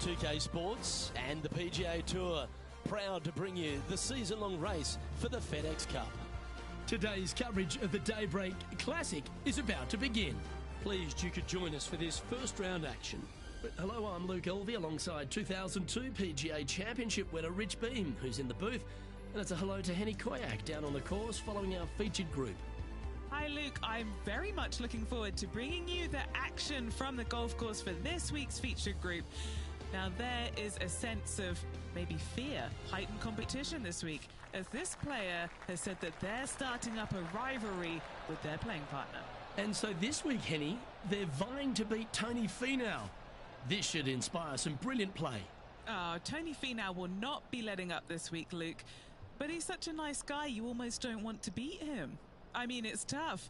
2K Sports and the PGA Tour, proud to bring you the season-long race for the FedEx Cup. Today's coverage of the Daybreak Classic is about to begin. Pleased you could join us for this first round action. But hello, I'm Luke Elvey alongside 2002 PGA Championship winner Rich Beam, who's in the booth. And it's a hello to Henny Koyak down on the course following our featured group. Hi Luke, I'm very much looking forward to bringing you the action from the golf course for this week's featured group. Now there is a sense of maybe fear, heightened competition this week, as this player has said that they're starting up a rivalry with their playing partner. And so this week, Henny, they're vying to beat Tony Finau. This should inspire some brilliant play. Oh, Tony Finau will not be letting up this week, Luke. But he's such a nice guy, you almost don't want to beat him. I mean, it's tough,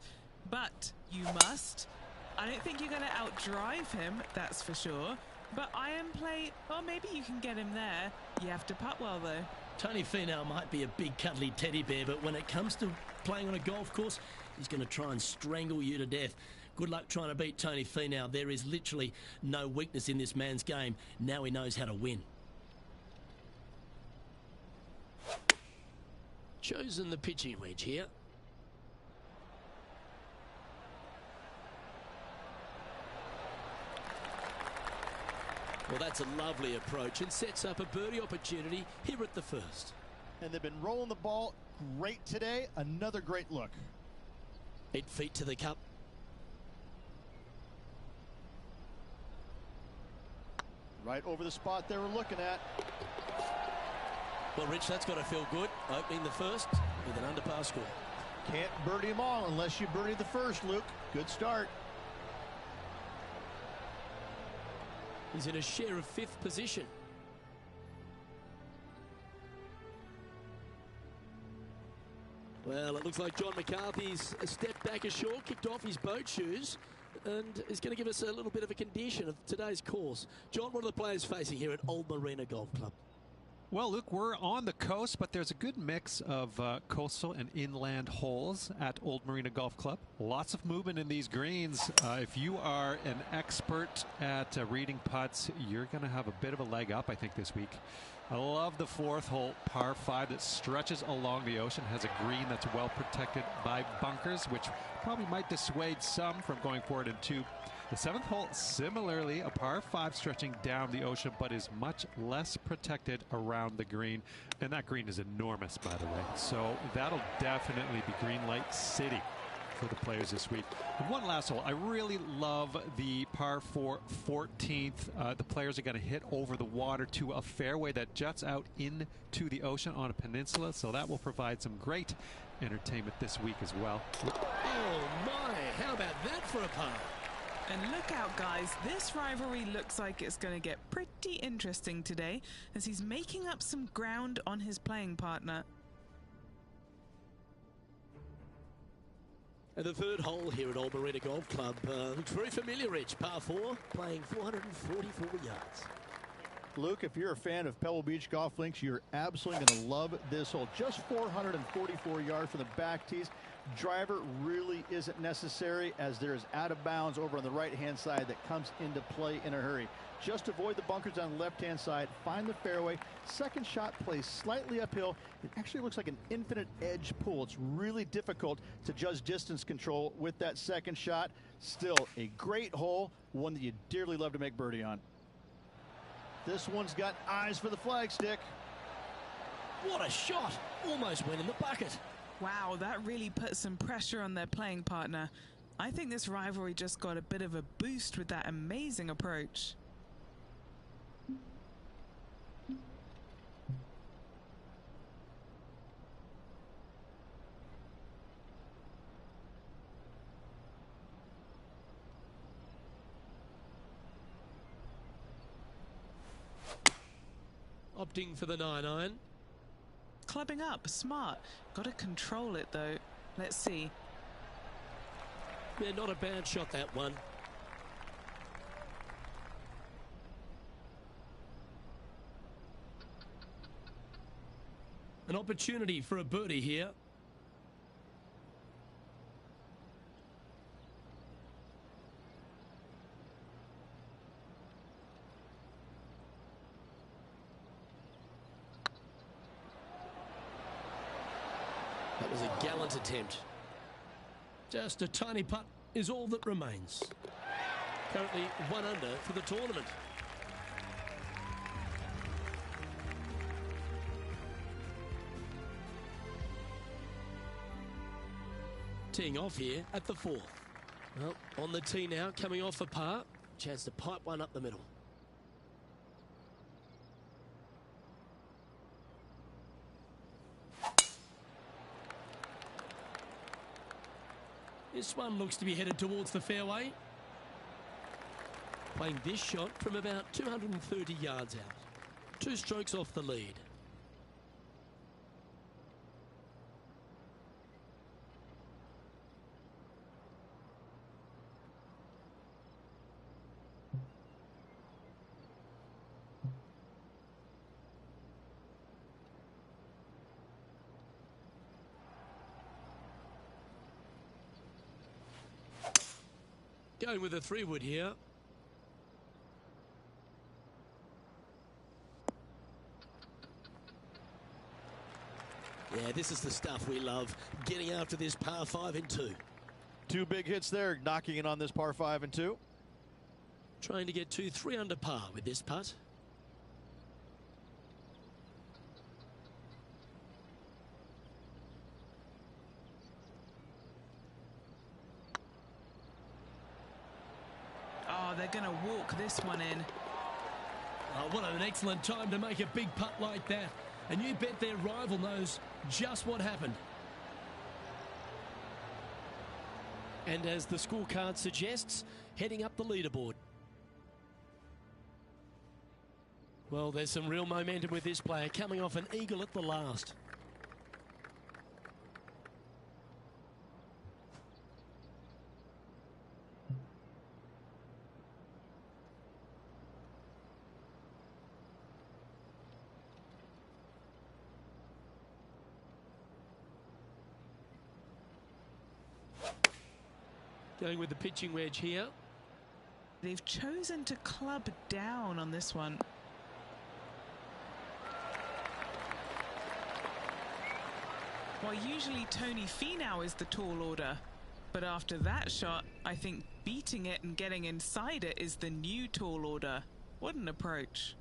but you must. I don't think you're going to outdrive him, that's for sure. But iron play, well, maybe you can get him there. You have to putt well, though. Tony Finau might be a big cuddly teddy bear, but when it comes to playing on a golf course, he's going to try and strangle you to death. Good luck trying to beat Tony Finau. There is literally no weakness in this man's game. Now he knows how to win. Chosen the pitching wedge here. Well, that's a lovely approach and sets up a birdie opportunity here at the first. And they've been rolling the ball great today. Another great look. 8 feet to the cup. Right over the spot they were looking at. Well, Rich, that's got to feel good. Opening the first with an underpass score. Can't birdie them all unless you birdie the first, Luke. Good start. He's in a share of 5th position. Well, it looks like John McCarthy's stepped back ashore, kicked off his boat shoes, and is going to give us a little bit of a condition of today's course. John, what are the players facing here at Old Marina Golf Club? Well, Luke, we're on the coast, but there's a good mix of coastal and inland holes at Old Marina Golf Club. Lots of movement in these greens. If you are an expert at reading putts, you're going to have a bit of a leg up, I think, this week. I love the 4th hole, par 5, that stretches along the ocean, has a green that's well protected by bunkers, which probably might dissuade some from going forward in 2. The 7th hole, similarly, a par 5 stretching down the ocean, but is much less protected around the green. And that green is enormous, by the way. So that'll definitely be green light city for the players this week. And one last hole. I really love the par 4 14th. The players are going to hit over the water to a fairway that juts out into the ocean on a peninsula. So that will provide some great entertainment this week as well. Oh, my. How about that for a par? And look out, guys, this rivalry looks like it's going to get pretty interesting today as he's making up some ground on his playing partner. And the 3rd hole here at Old Marina Golf Club looks very familiar, Rich. Par 4, playing 444 yards. Luke, if you're a fan of Pebble Beach Golf Links, you're absolutely going to love this hole. Just 444 yards from the back tees. Driver really isn't necessary, as there is out of bounds over on the right-hand side that comes into play in a hurry. Just avoid the bunkers on the left-hand side. Find the fairway. Second shot plays slightly uphill. It actually looks like an infinite edge pull. It's really difficult to judge distance control with that second shot. Still a great hole, one that you dearly love to make birdie on. This one's got eyes for the flagstick. What a shot! Almost went in the bucket. Wow, that really put some pressure on their playing partner. I think this rivalry just got a bit of a boost with that amazing approach. Opting for the 9-iron. Clubbing up, smart. Got to control it, though. Let's see. Yeah, not a bad shot, that one. An opportunity for a birdie here. Gallant attempt. Just a tiny putt is all that remains. Currently 1 under for the tournament. Teeing off here at the 4th. Well, on the tee now, coming off a par. Chance to pipe one up the middle. This one looks to be headed towards the fairway. Playing this shot from about 230 yards out. 2 strokes off the lead. Going with a 3-wood here. Yeah, this is the stuff we love. Getting after this par 5 and 2. 2 big hits there, knocking in on this par 5 and 2. Trying to get to 3 under par with this putt. Oh, they're going to walk this one in. Oh, what an excellent time to make a big putt like that. And you bet their rival knows just what happened. And as the scorecard suggests, heading up the leaderboard. Well, there's some real momentum with this player, coming off an eagle at the last. Going with the pitching wedge here. They've chosen to club down on this one. Well, usually Tony Finau is the tall order, but after that shot, I think beating it and getting inside it is the new tall order. What an approach.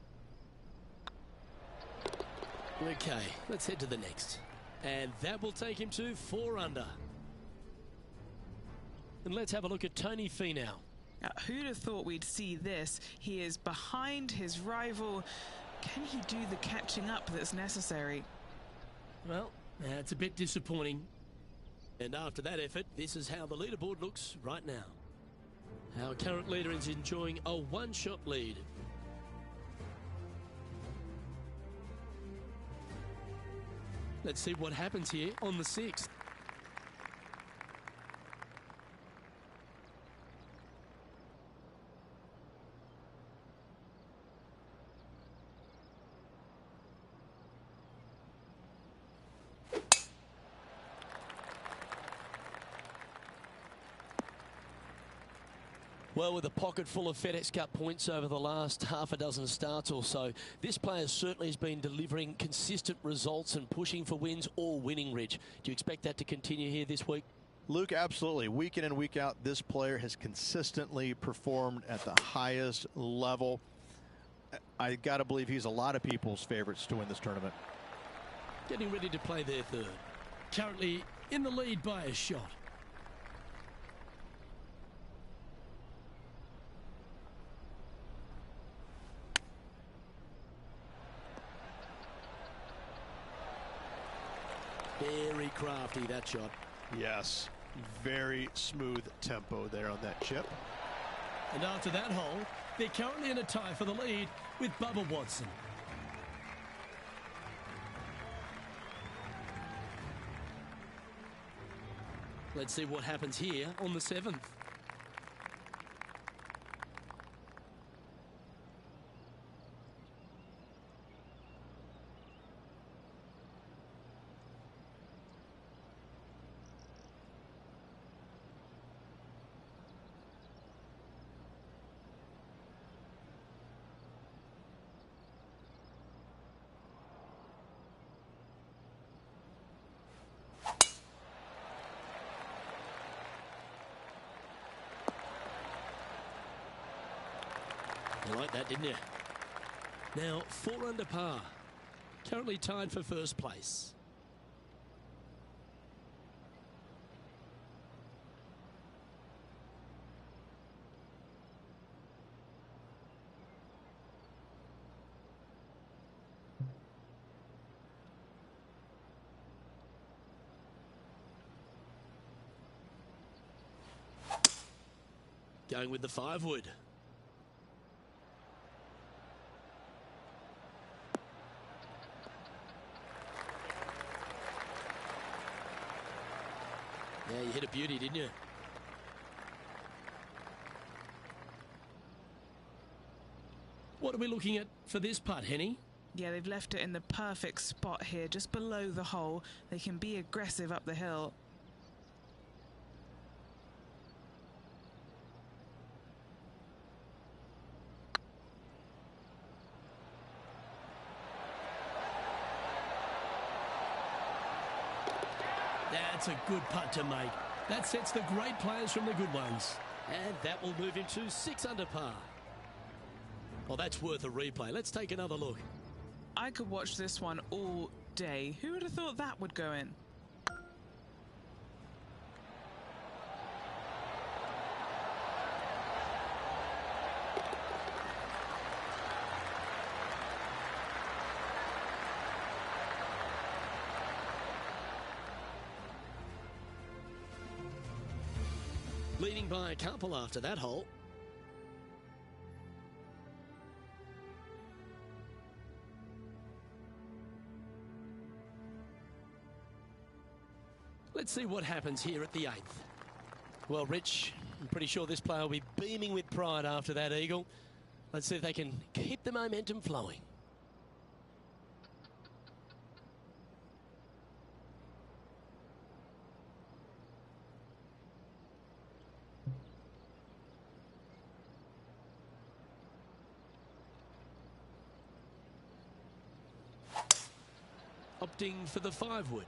Okay, let's head to the next. And that will take him to 4 under. And let's have a look at Tony Finau. Who'd have thought we'd see this? He is behind his rival. Can he do the catching up that's necessary? Well, that's a bit disappointing. And after that effort, this is how the leaderboard looks right now. Our current leader is enjoying a 1-shot lead. Let's see what happens here on the 6th. Well, with a pocket full of FedEx Cup points over the last half a dozen starts or so, this player certainly has been delivering consistent results and pushing for wins or winning, Rich. Do you expect that to continue here this week? Luke, absolutely. Week in and week out, this player has consistently performed at the highest level. I got to believe he's a lot of people's favorites to win this tournament. Getting ready to play their 3rd. Currently in the lead by a shot. Very crafty, that shot. Yes, very smooth tempo there on that chip. And after that hole, they're currently in a tie for the lead with Bubba Watson. Let's see what happens here on the 7th. You like that, didn't you? Now, 4 under par. Currently tied for first place. Going with the 5-wood. Yeah, you hit a beauty, didn't you? What are we looking at for this putt, Henny? Yeah, they've left it in the perfect spot here, just below the hole. They can be aggressive up the hill. That's a good putt to make. That sets the great players from the good ones. And that will move him to 6 under par. Well, that's worth a replay. Let's take another look. I could watch this one all day. Who would have thought that would go in? Leading by a couple after that hole. Let's see what happens here at the 8th. Well, Rich, I'm pretty sure this player will be beaming with pride after that eagle. Let's see if they can keep the momentum flowing. Opting for the 5-wood.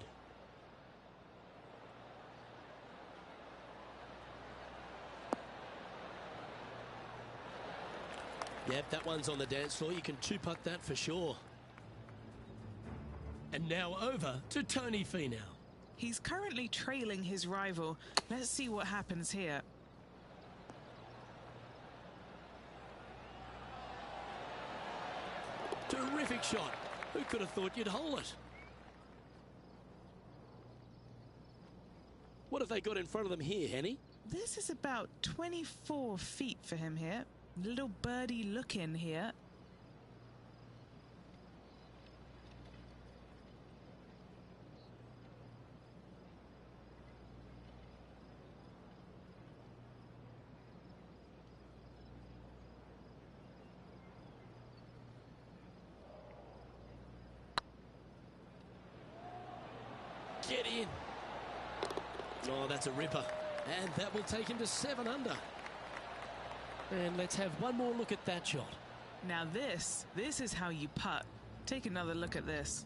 Yep, that one's on the dance floor. You can 2-putt that for sure. And now over to Tony Finau. He's currently trailing his rival. Let's see what happens here. Terrific shot. Who could have thought you'd hole it? What have they got in front of them here, Henny? This is about 24 feet for him here. Little birdie look in here. Get in. Oh, that's a ripper. And that will take him to 7 under. And let's have one more look at that shot. Now this is how you putt. Take another look at this.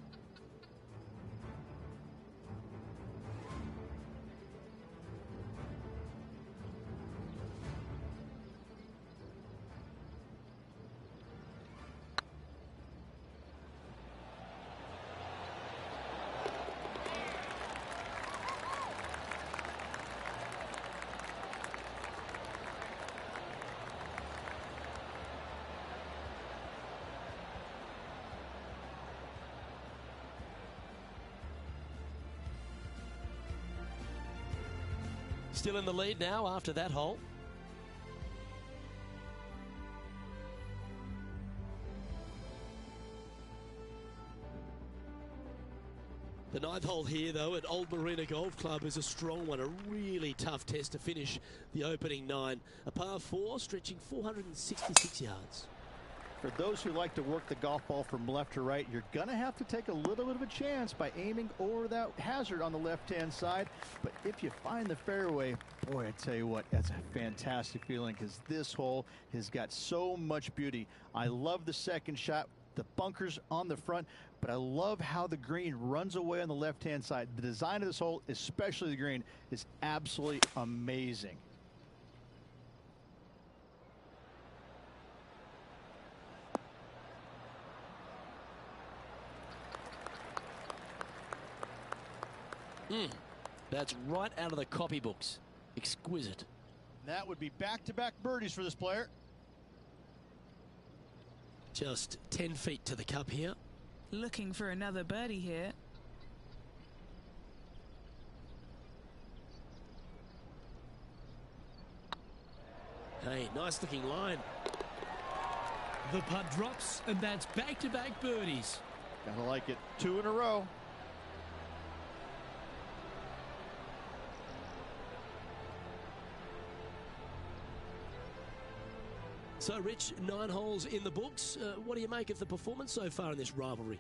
Still in the lead now after that hole. The 9th hole here, though, at Old Marina Golf Club is a strong one, a really tough test to finish the opening 9. A par 4 stretching 466 yards. For those who like to work the golf ball from left to right, you're going to have to take a little bit of a chance by aiming over that hazard on the left-hand side. But if you find the fairway, boy, I tell you what, that's a fantastic feeling because this hole has got so much beauty. I love the second shot, the bunkers on the front, but I love how the green runs away on the left-hand side. The design of this hole, especially the green, is absolutely amazing. That's right out of the copybooks. Exquisite. That would be back-to-back birdies for this player. Just 10 feet to the cup here. Looking for another birdie here. Hey, nice looking line. The putt drops, and that's back-to-back birdies. Gotta like it. 2 in a row. So, Rich, 9 holes in the books. What do you make of the performance so far in this rivalry?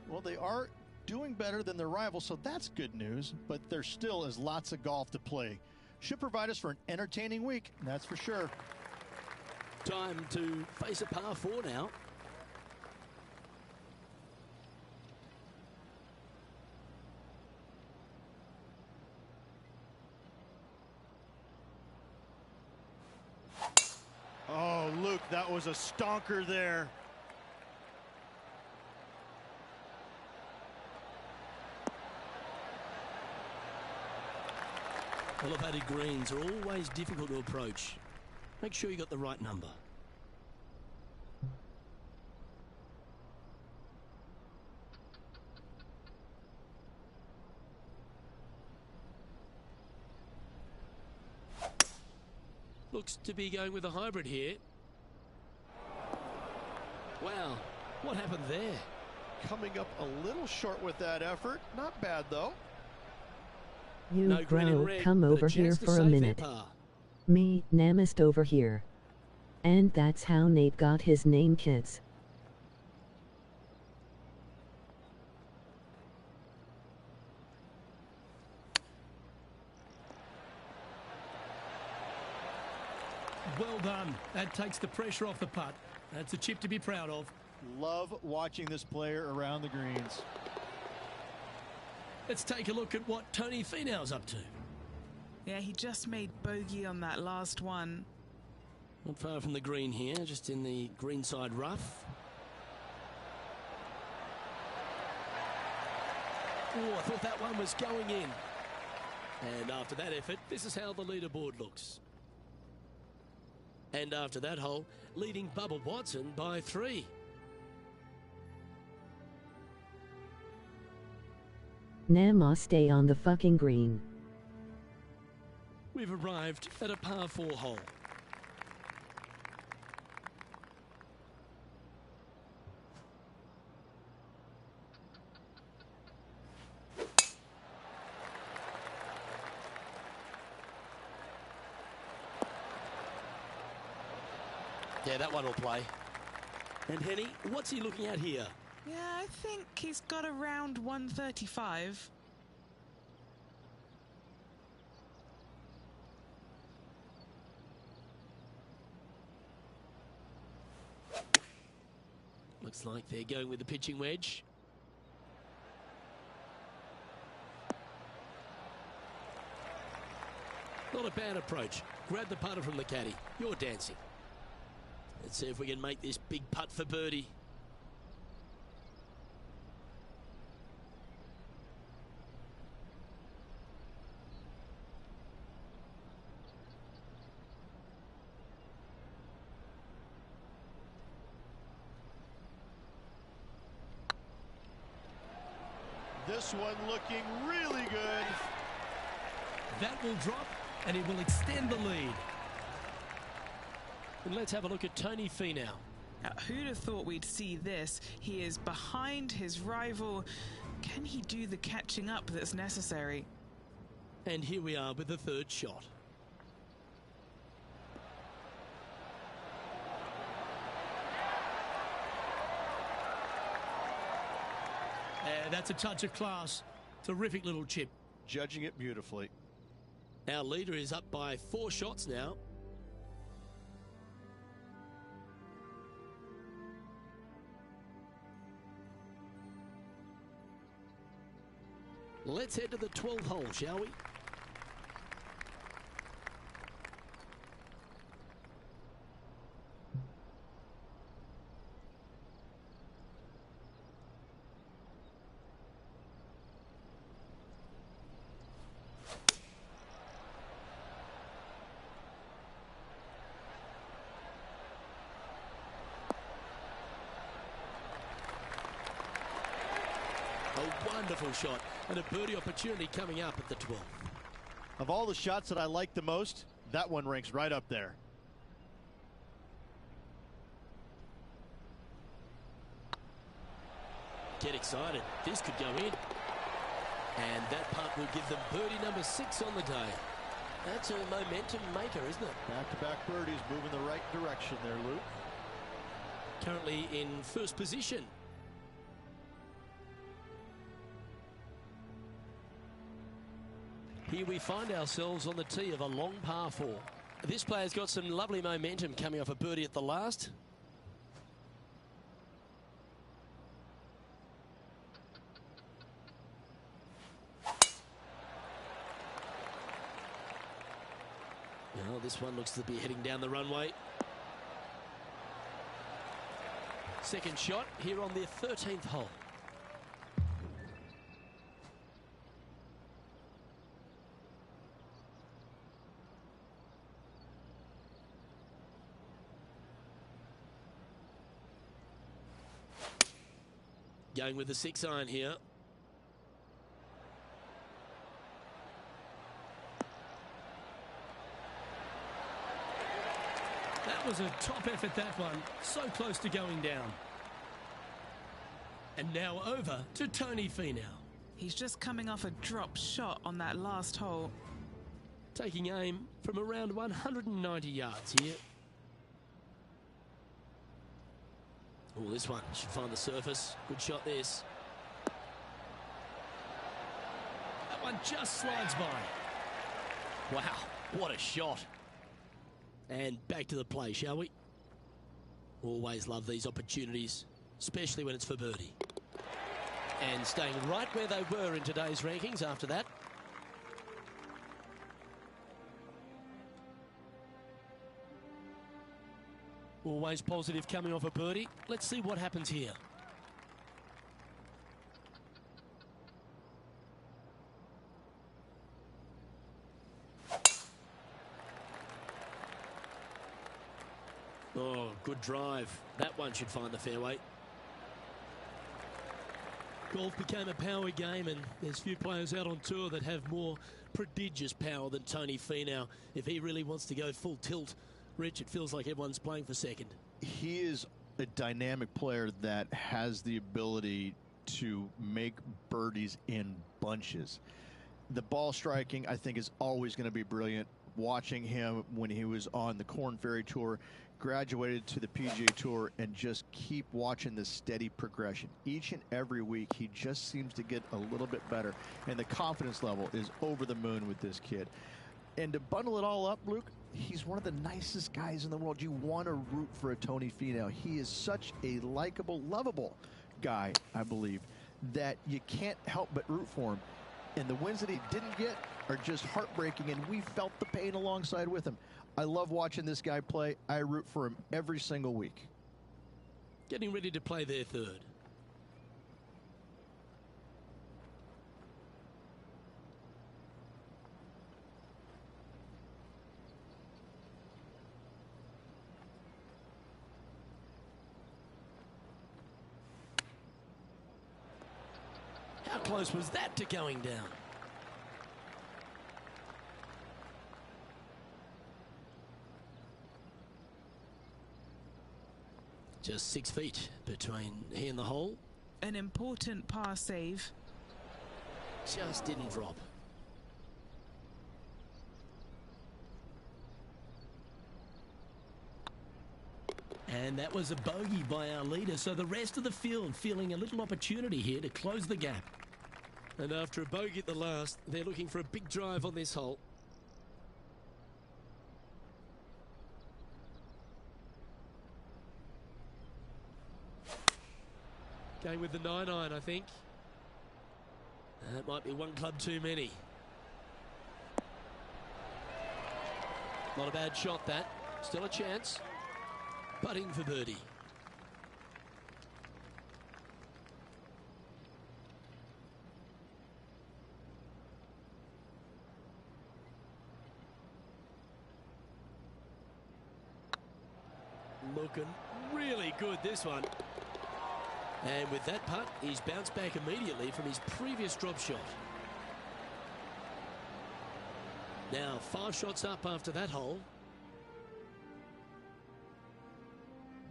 Well, they are doing better than their rivals, so that's good news, but there still is lots of golf to play. Should provide us for an entertaining week, that's for sure. Time to face a par 4 now. Oh, Luke, that was a stonker there. Elevated greens are always difficult to approach. Make sure you got the right number. Looks to be going with a hybrid here. Wow, what happened there? Coming up a little short with that effort. Not bad, though. You No green in bro, red, come but over chance here to for a save their minute. par. Me, Namaste over here. And that's how Nate got his name, kids. Well done. That takes the pressure off the putt. That's a chip to be proud of. Love watching this player around the greens. Let's take a look at what Tony Finau's up to. Yeah, he just made bogey on that last one. Not far from the green here, just in the greenside rough. Oh, I thought that one was going in. And after that effort, this is how the leaderboard looks. And after that hole, leading Bubba Watson by 3. Namaste on the fucking green. We've arrived at a par 4 hole. Yeah, that one will play. And Henny, what's he looking at here? Yeah, I think he's got around 135. Looks like they're going with the pitching wedge. Not a bad approach. Grab the putter from the caddy. You're dancing. Let's see if we can make this big putt for birdie. This one looking really good. That will drop, and it will extend the lead. And let's have a look at Tony Finau. Now, who'd have thought we'd see this? He is behind his rival. Can he do the catching up that's necessary? And here we are with the third shot. That's a touch of class. Terrific little chip. Judging it beautifully. Our leader is up by 4 shots now. Let's head to the 12th hole, shall we? A wonderful shot and a birdie opportunity coming up at the 12th. Of all the shots that I like the most, that one ranks right up there. Get excited. This could go in. And that putt will give them birdie number 6 on the day. That's a momentum maker, isn't it? Back-to-back birdies moving the right direction there, Luke. Currently in first position. Here we find ourselves on the tee of a long par 4. This player's got some lovely momentum coming off a birdie at the last. Well, this one looks to be heading down the runway. Second shot here on the 13th hole. Going with the 6-iron here. That was a top effort, that one. So close to going down. And now over to Tony Finau. He's just coming off a drop shot on that last hole. Taking aim from around 190 yards here. Oh, this one should find the surface. Good shot, this. That one just slides by. Wow, what a shot. And back to the play, shall we? Always love these opportunities, especially when it's for birdie. And staying right where they were in today's rankings after that. Always positive coming off a birdie. Let's see what happens here. Oh, good drive. That one should find the fairway. Golf became a power game, and there's few players out on tour that have more prodigious power than Tony Finau. If he really wants to go full tilt, Rich, it feels like everyone's playing for second. He is a dynamic player that has the ability to make birdies in bunches. The ball striking, I think, is always going to be brilliant. Watching him when he was on the Korn Ferry Tour, graduated to the PGA Tour, and just keep watching the steady progression. Each and every week, he just seems to get a little bit better, and the confidence level is over the moon with this kid. And to bundle it all up, Luke, he's one of the nicest guys in the world. You want to root for a Tony Finau. He is such a likable, lovable guy, I believe, that you can't help but root for him. And the wins that he didn't get are just heartbreaking, and we felt the pain alongside with him. I love watching this guy play. I root for him every single week. Getting ready to play their third. How close was that to going down? Just 6 feet between he and the hole. An important par save. Just didn't drop. And that was a bogey by our leader, so the rest of the field feeling a little opportunity here to close the gap. And after a bogey at the last, they're looking for a big drive on this hole. Going with the 9-iron, I think. That might be one club too many. Not a bad shot, that. Still a chance. Putting for birdie. Looking really good, this one. And with that putt, he's bounced back immediately from his previous drop shot. Now 5 shots up after that hole.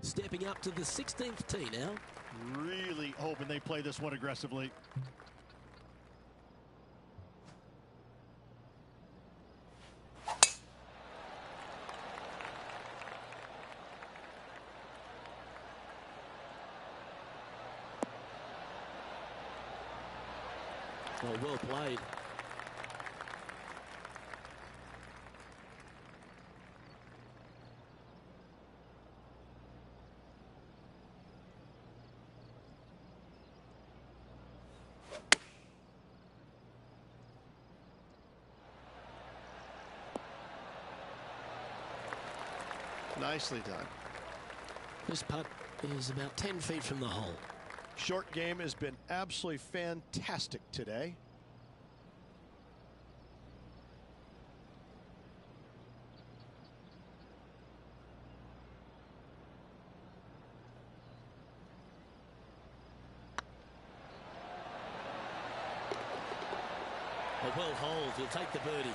Stepping up to the 16th tee now. Really hoping they play this one aggressively. Well played. Nicely done. This putt is about 10 feet from the hole. Short game has been absolutely fantastic today. A well holed. He'll take the birdie.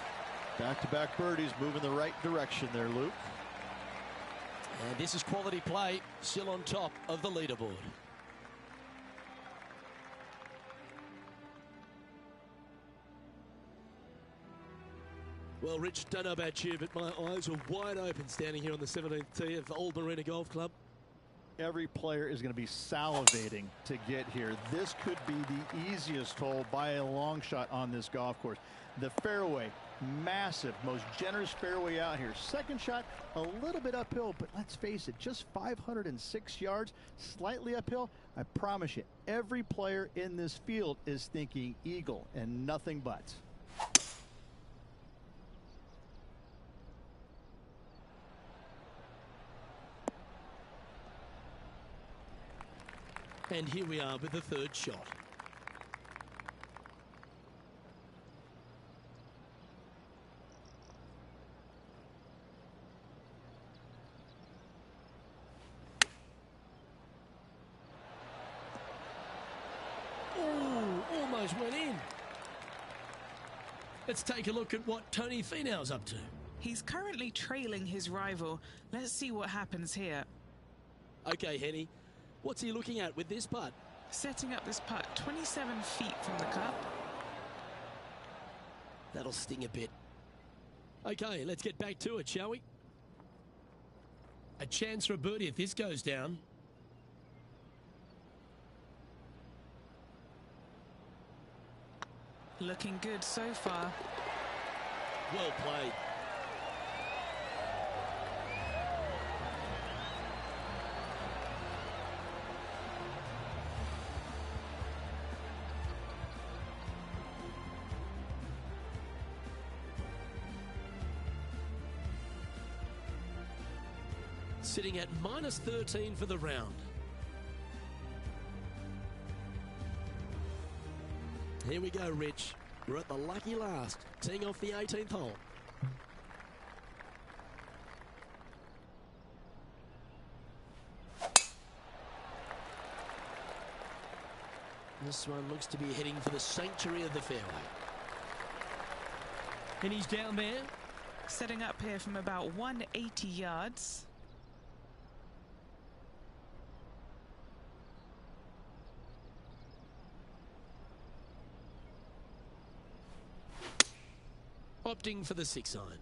Back-to-back birdies, moving the right direction there, Luke. And this is quality play, still on top of the leaderboard. Well, Rich, don't know about you, but my eyes were wide open standing here on the 17th tee of Old Marina Golf Club. Every player is going to be salivating to get here. This could be the easiest hole by a long shot on this golf course. The fairway, massive, most generous fairway out here. Second shot, a little bit uphill, but let's face it, just 506 yards, slightly uphill. I promise you, every player in this field is thinking eagle and nothing but. And here we are with the third shot. Oh, almost went in. Let's take a look at what Tony Finau's up to. He's currently trailing his rival. Let's see what happens here. Okay, Henny. What's he looking at with this putt? Setting up this putt 27 feet from the cup. That'll sting a bit. Okay, let's get back to it, shall we? A chance for a birdie if this goes down. Looking good so far. Well played. Sitting at minus 13 for the round. Here we go, Rich. We're at the lucky last, teeing off the 18th hole. This one looks to be heading for the sanctuary of the fairway. And he's down there. Setting up here from about 180 yards. Opting for the 6 iron.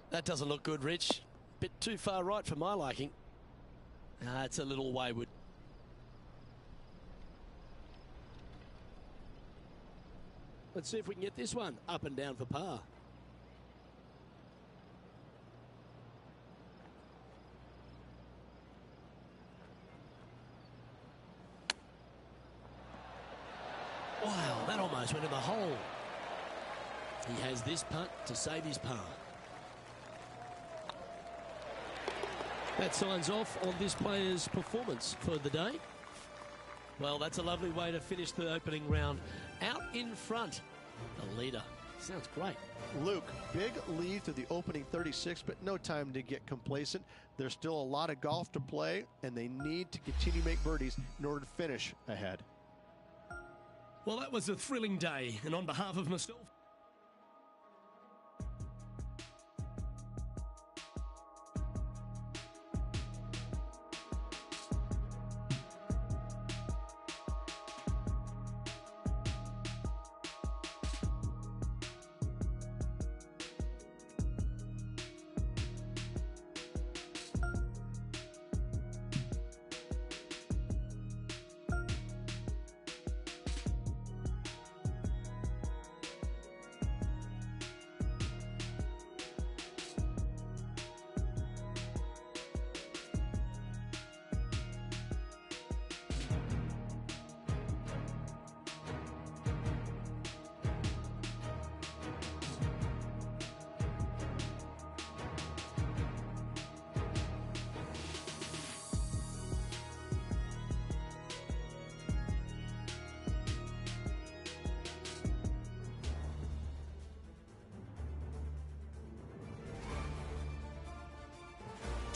That doesn't look good, Rich. Bit too far right for my liking. It's a little wayward. Let's see if we can get this one up and down for par. Wow, that almost went in the hole. He has this putt to save his par. That signs off on this player's performance for the day. Well, that's a lovely way to finish the opening round. Out in front, the leader. Sounds great. Luke, big lead through the opening 36, but no time to get complacent. There's still a lot of golf to play, and they need to continue to make birdies in order to finish ahead. Well, that was a thrilling day, and on behalf of myself...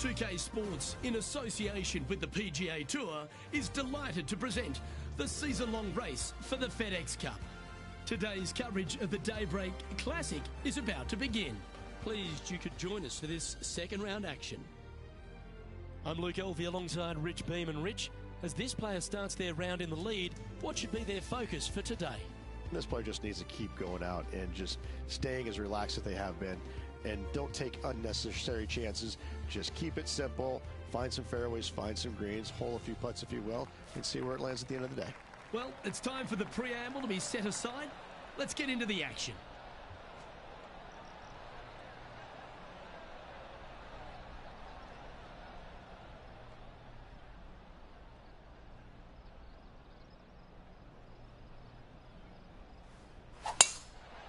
UK Sports, in association with the PGA Tour, is delighted to present the season-long race for the FedEx Cup. Today's coverage of the Daybreak Classic is about to begin. Pleased you could join us for this second round action. I'm Luke Elvey alongside Rich Beam. And Rich, as this player starts their round in the lead, what should be their focus for today? This player just needs to keep going out and just staying as relaxed as they have been. And don't take unnecessary chances. Just keep it simple. Find some fairways, find some greens, hole a few putts if you will, and see where it lands at the end of the day. Well, it's time for the preamble to be set aside. Let's get into the action.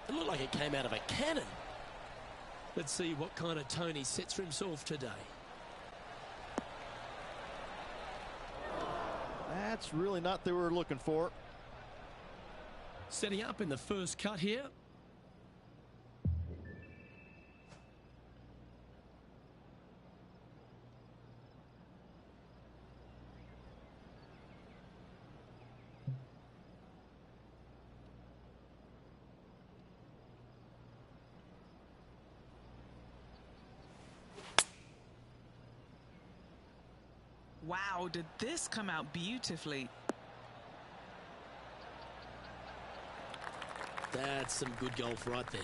It looked like it came out of a cannon. Let's see what kind of tone he sets for himself today. That's really not what we were looking for. Setting up in the first cut here. Wow, did this come out beautifully? That's some good golf right there.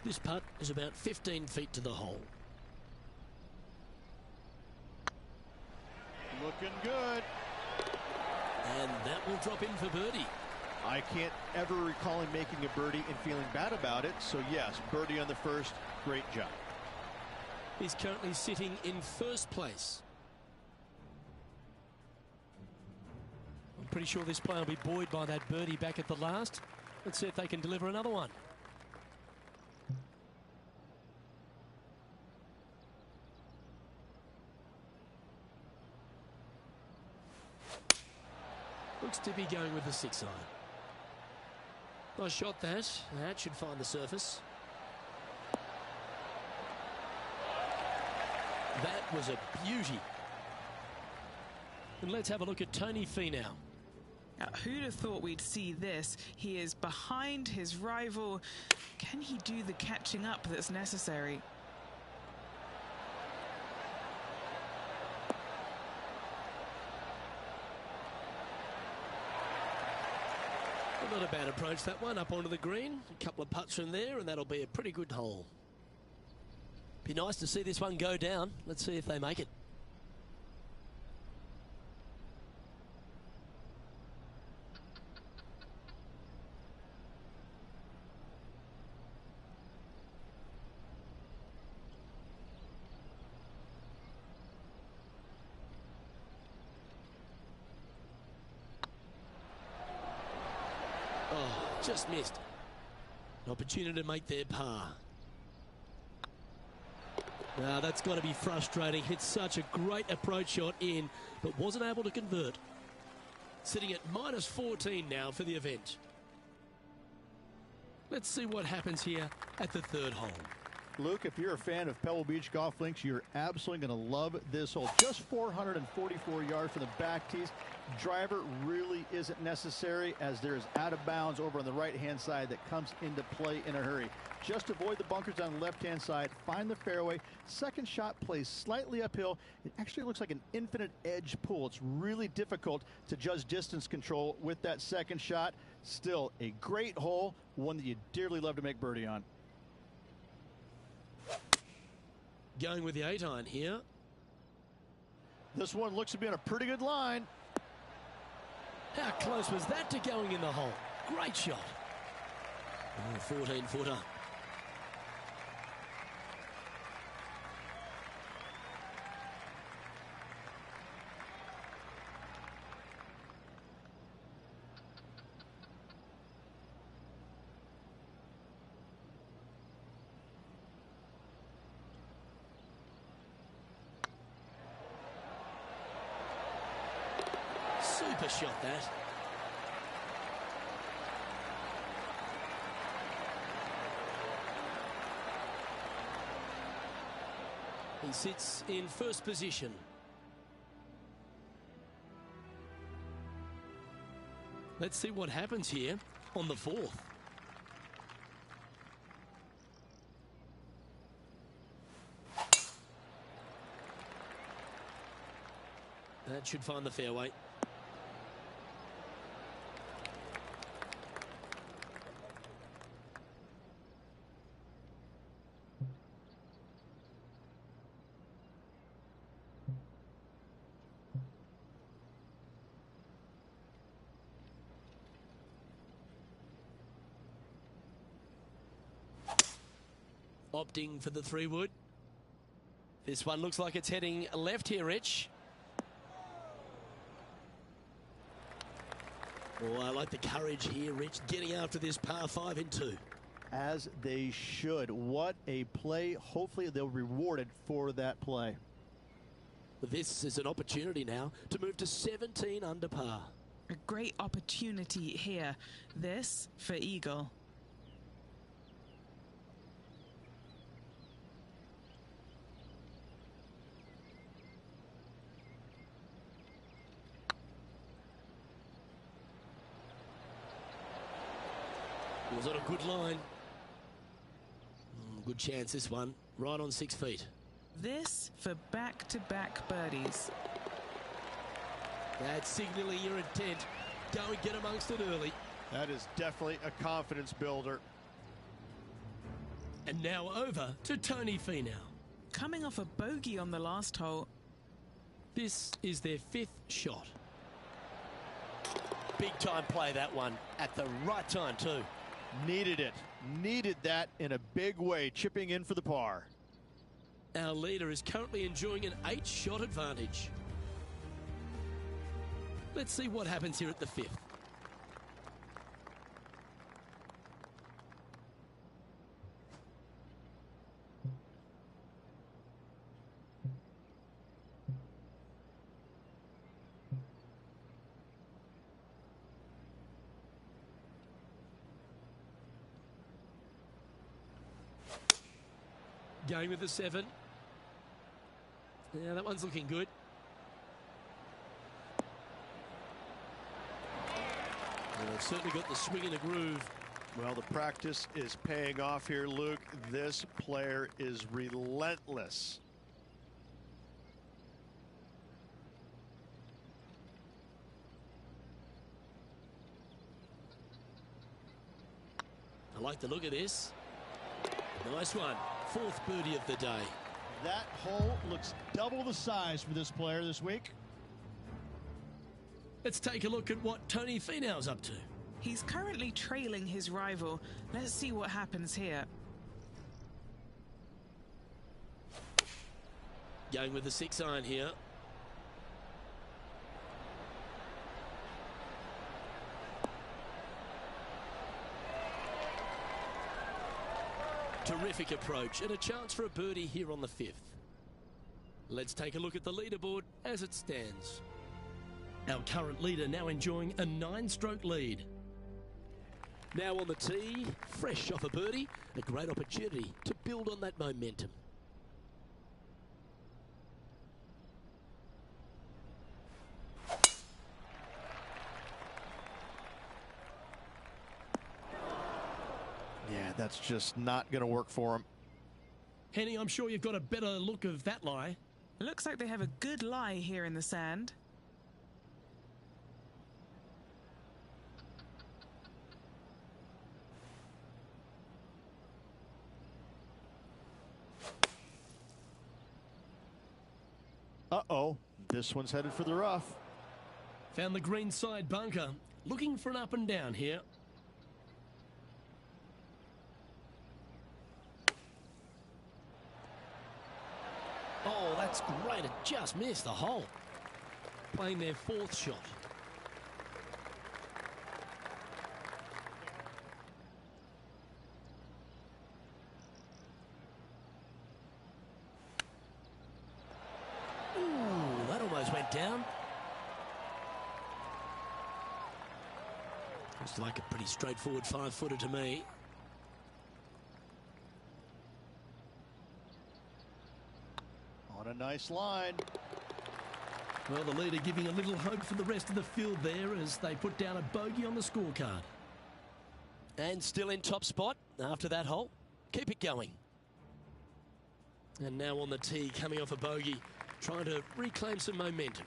This putt is about 15 feet to the hole. Looking good. And that will drop in for birdie. I can't ever recall him making a birdie and feeling bad about it. So yes, birdie on the first. Great job. He's currently sitting in first place. I'm pretty sure this player will be buoyed by that birdie back at the last. Let's see if they can deliver another one. Looks to be going with the 6-iron. Nice shot that. That should find the surface. That was a beauty. And let's have a look at Tony Finau. Now, who'd have thought we'd see this? He is behind his rival. Can he do the catching up that's necessary? Well, not a bad approach, that one, up onto the green. A couple of putts from there, and that'll be a pretty good hole. Be nice to see this one go down. Let's see if they make it. Oh, just missed. An opportunity to make their par. Now that's got to be frustrating. Hit such a great approach shot in, but wasn't able to convert. Sitting at -14 now for the event. Let's see what happens here at the third hole. Luke, if you're a fan of Pebble Beach Golf Links, you're absolutely going to love this hole. Just 444 yards from the back tees. Driver really isn't necessary, as there is out of bounds over on the right-hand side that comes into play in a hurry. Just avoid the bunkers on the left-hand side. Find the fairway. Second shot plays slightly uphill. It actually looks like an infinite edge pull. It's really difficult to judge distance control with that second shot. Still a great hole, one that you dearly love to make birdie on. Going with the 8-iron here. This one looks to be on a pretty good line. How close was that to going in the hole? Great shot. Oh, 14-footer. Super shot, that. He sits in first position. Let's see what happens here on the fourth. That should find the fairway. Opting for the 3-wood. This one looks like it's heading left here, Rich. Oh, I like the courage here, Rich, getting after this par 5 in 2. As they should. What a play. Hopefully they'll be rewarded for that play. This is an opportunity now to move to 17 under par. A great opportunity here. This for eagle. Was on a good line. Good chance, this one. Right on 6 feet. This for back-to-back birdies. That's signaling your intent. Go and get amongst it early. That is definitely a confidence builder. And now over to Tony Finau. Coming off a bogey on the last hole. This is their 5th shot. Big time play, that one. At the right time, too. Needed it. Needed that in a big way, chipping in for the par. Our leader is currently enjoying an 8-shot advantage. Let's see what happens here at the 5th. Going with the 7. Yeah, that one's looking good. Well, they've certainly got the swing and the groove. Well, the practice is paying off here, Luke. This player is relentless. I like the look of this. Nice one. 4th birdie of the day. That hole looks double the size for this player this week. Let's take a look at what Tony Finau's up to. He's currently trailing his rival. Let's see what happens here. Going with the 6-iron here. Terrific approach and a chance for a birdie here on the 5th. Let's take a look at the leaderboard as it stands. Our current leader now enjoying a 9-stroke lead. Now on the tee, fresh off a birdie, a great opportunity to build on that momentum. Yeah, that's just not going to work for him. Henny, I'm sure you've got a better look of that lie. It looks like they have a good lie here in the sand. Uh-oh, this one's headed for the rough. Found the green side bunker. Looking for an up and down here. Oh, that's great. It just missed the hole. Playing their fourth shot. Ooh, that almost went down. Looks like a pretty straightforward 5-footer to me. On a nice line. Well, the leader giving a little hope for the rest of the field there as they put down a bogey on the scorecard. And still in top spot after that hole. Keep it going. And now on the tee, coming off a bogey, trying to reclaim some momentum.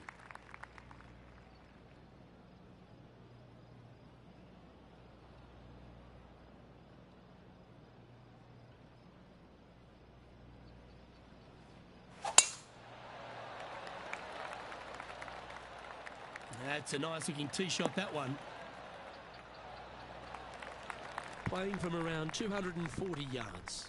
That's a nice looking tee shot, that one. Playing from around 240 yards.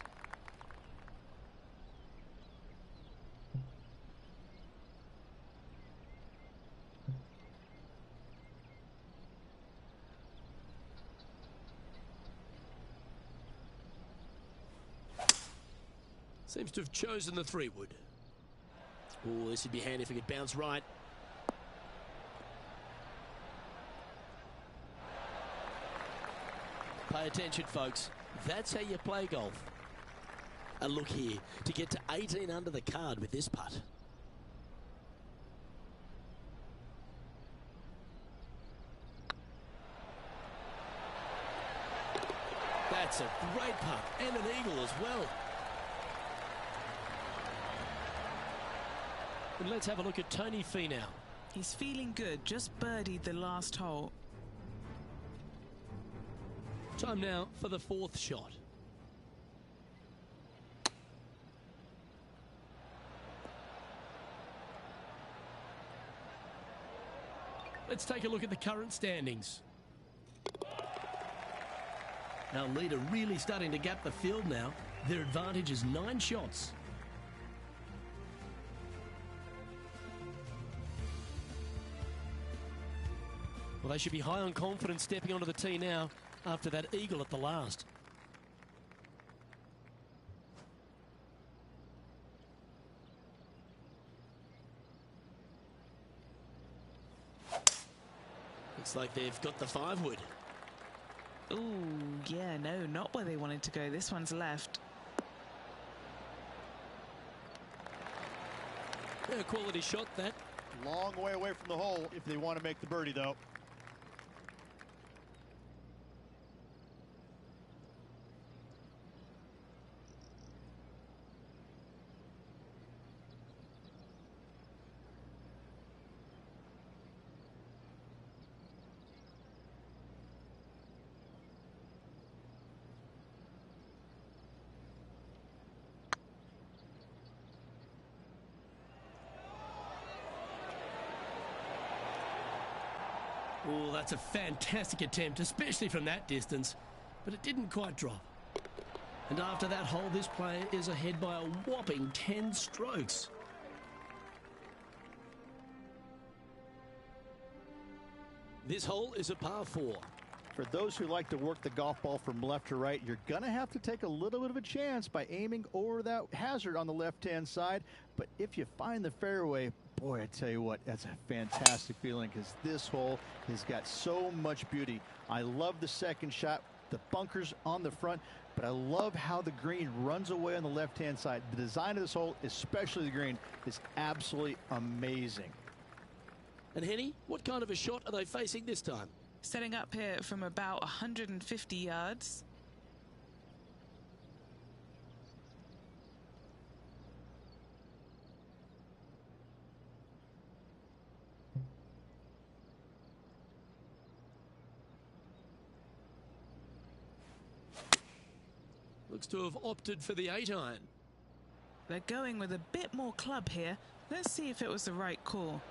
Seems to have chosen the 3-wood. Oh, this would be handy if it could bounce right. Pay attention, folks. That's how you play golf. A look here to get to 18 under the card with this putt. That's a great putt and an eagle as well. And let's have a look at Tony Finau. He's feeling good, just birdied the last hole. Time now for the fourth shot. Let's take a look at the current standings. Our leader really starting to gap the field now. Their advantage is 9 shots. Well, they should be high on confidence stepping onto the tee now after that eagle at the last. Looks like they've got the 5-wood. Ooh, yeah, no, not where they wanted to go. This one's left. Yeah, quality shot, that. Long way away from the hole if they want to make the birdie, though. Oh, that's a fantastic attempt, especially from that distance, but it didn't quite drop. And after that hole, this player is ahead by a whopping 10 strokes. This hole is a par 4. For those who like to work the golf ball from left to right, you're going to have to take a little bit of a chance by aiming over that hazard on the left-hand side. But if you find the fairway, boy, I tell you what, that's a fantastic feeling because this hole has got so much beauty. I love the second shot. the bunkers on the front, but I love how the green runs away on the left-hand side. The design of this hole, especially the green, is absolutely amazing. And Henny, what kind of a shot are they facing this time? Setting up here from about 150 yards. Looks to have opted for the 8-iron. They're going with a bit more club here. Let's see if it was the right call.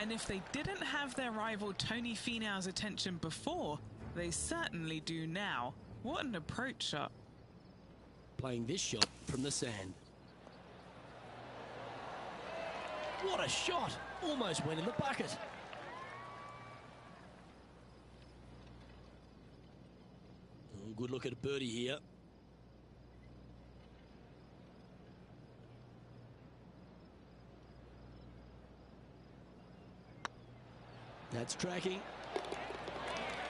And if they didn't have their rival Tony Finau's attention before, they certainly do now. What an approach shot. Playing this shot from the sand. What a shot! Almost went in the bucket. Oh, good look at a birdie here. That's tracking.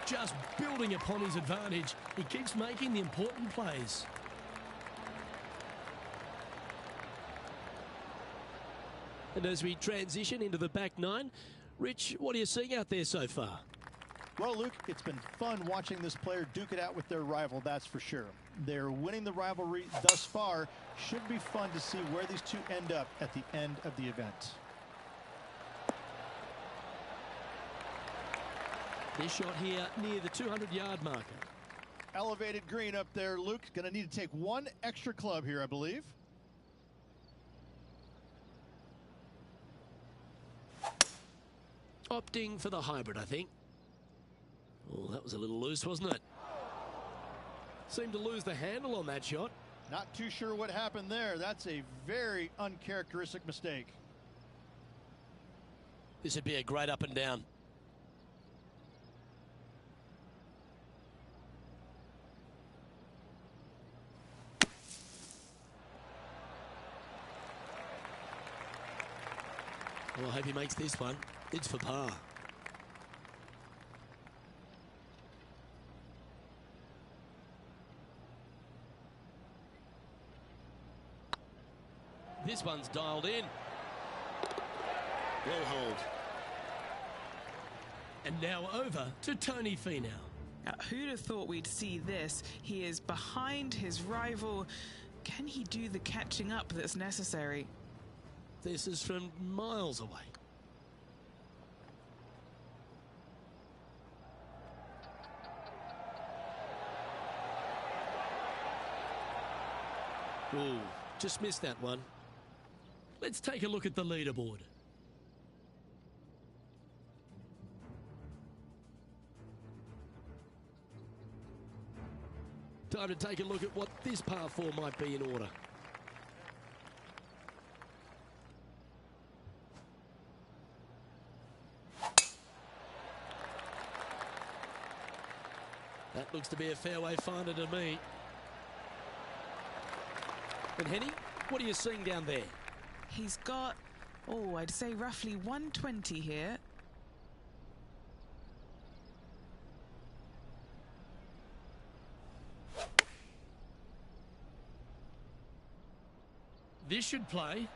Just building upon his advantage. He keeps making the important plays. And as we transition into the back nine, Rich, what are you seeing out there so far? Well, Luke, it's been fun watching this player duke it out with their rival, that's for sure. They're winning the rivalry thus far. Should be fun to see where these two end up at the end of the event. This shot here near the 200-yard marker. Elevated green up there, Luke. Going to need to take one extra club here, I believe. Opting for the hybrid, I think. Oh, that was a little loose, wasn't it? Seemed to lose the handle on that shot. Not too sure what happened there. That's a very uncharacteristic mistake. This would be a great up and down. Well, I hope he makes this one. It's for par. This one's dialed in. Well hold. And now over to Tony Finau. Who'd have thought we'd see this? He is behind his rival. Can he do the catching up that's necessary? This is from miles away. Ooh, just missed that one. Let's take a look at the leaderboard. Time to take a look at what this par 4 might be in order. That looks to be a fairway finder to me. And Henny, what are you seeing down there? He's got, oh, I'd say roughly 120 here. This should play.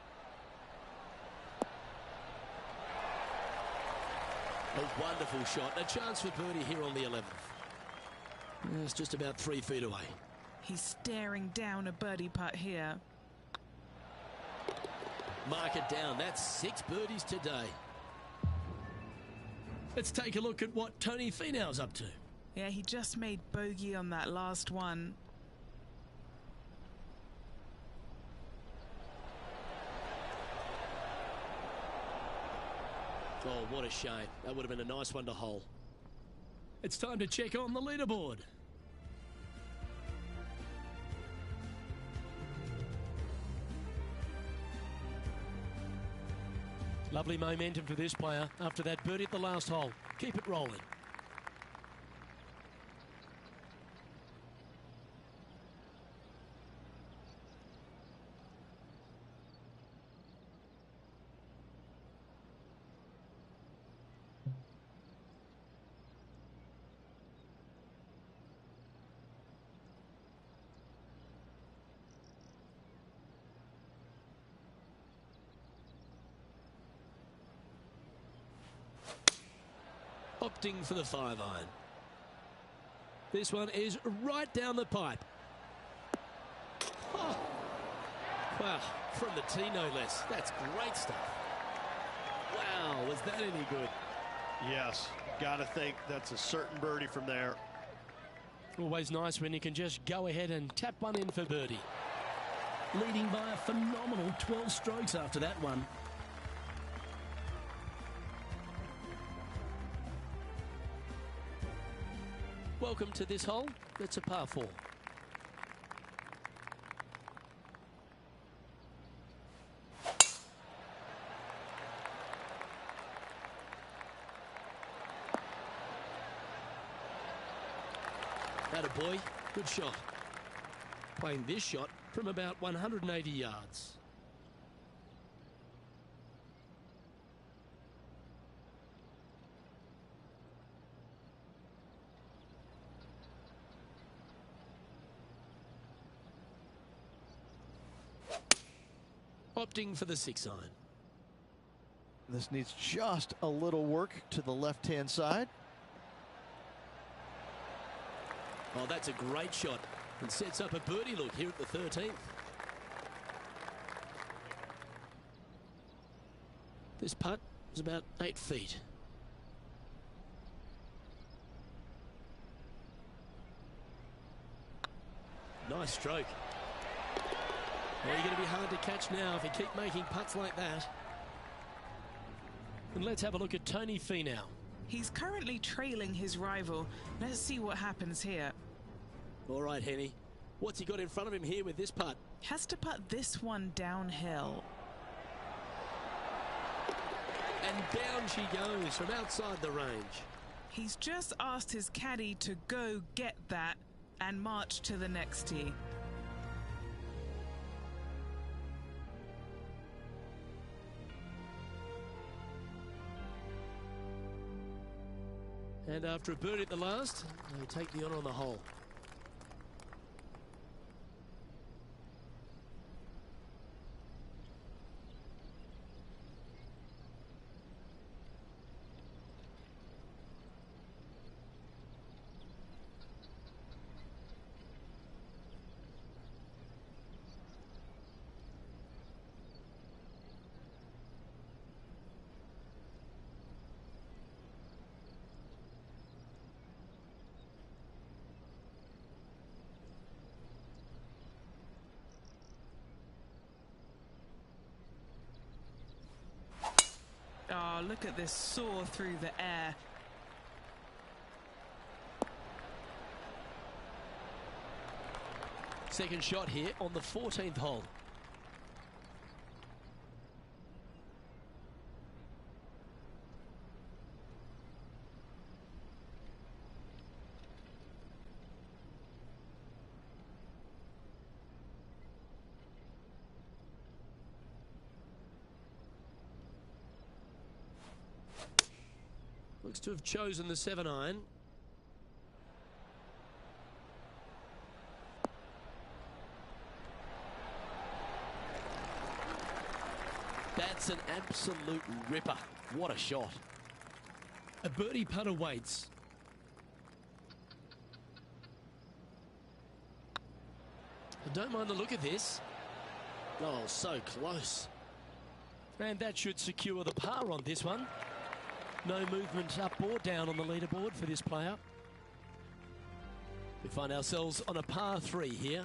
A wonderful shot. A chance for birdie here on the 11th. It's just about 3 feet away. He's staring down a birdie putt here. Mark it down. That's 6 birdies today. Let's take a look at what Tony Finau's up to. Yeah, he just made bogey on that last one. Oh, what a shame. That would have been a nice one to hole. It's time to check on the leaderboard. Lovely momentum for this player after that birdie at the last hole. Keep it rolling. opting for the 5-iron. This one is right down the pipe. Oh. Wow, from the tee no less. That's great stuff. Wow, was that any good? Yes, got to think that's a certain birdie from there. Always nice when you can just go ahead and tap one in for birdie. Leading by a phenomenal 12 strokes after that one. Welcome to this hole. It's a par 4. Attaboy, good shot. Playing this shot from about 180 yards. Opting for the 6-iron. This needs just a little work to the left-hand side. Oh, that's a great shot and sets up a birdie look here at the 13th. This putt is about 8 feet. Nice stroke. Well, you're going to be hard to catch now if you keep making putts like that. And let's have a look at Tony Finau. He's currently trailing his rival. Let's see what happens here. All right, Henny. What's he got in front of him here with this putt? Has to putt this one downhill. And down she goes from outside the range. He's just asked his caddy to go get that and march to the next tee. And after a birdie at the last, they take the honour on the hole. Oh, look at this soar through the air. Second shot here on the 14th hole. Looks to have chosen the 7-iron. That's an absolute ripper. What a shot. A birdie putt awaits. I don't mind the look of this. Oh, so close. And that should secure the par on this one. No movement up or down on the leaderboard for this player. We find ourselves on a par 3 here.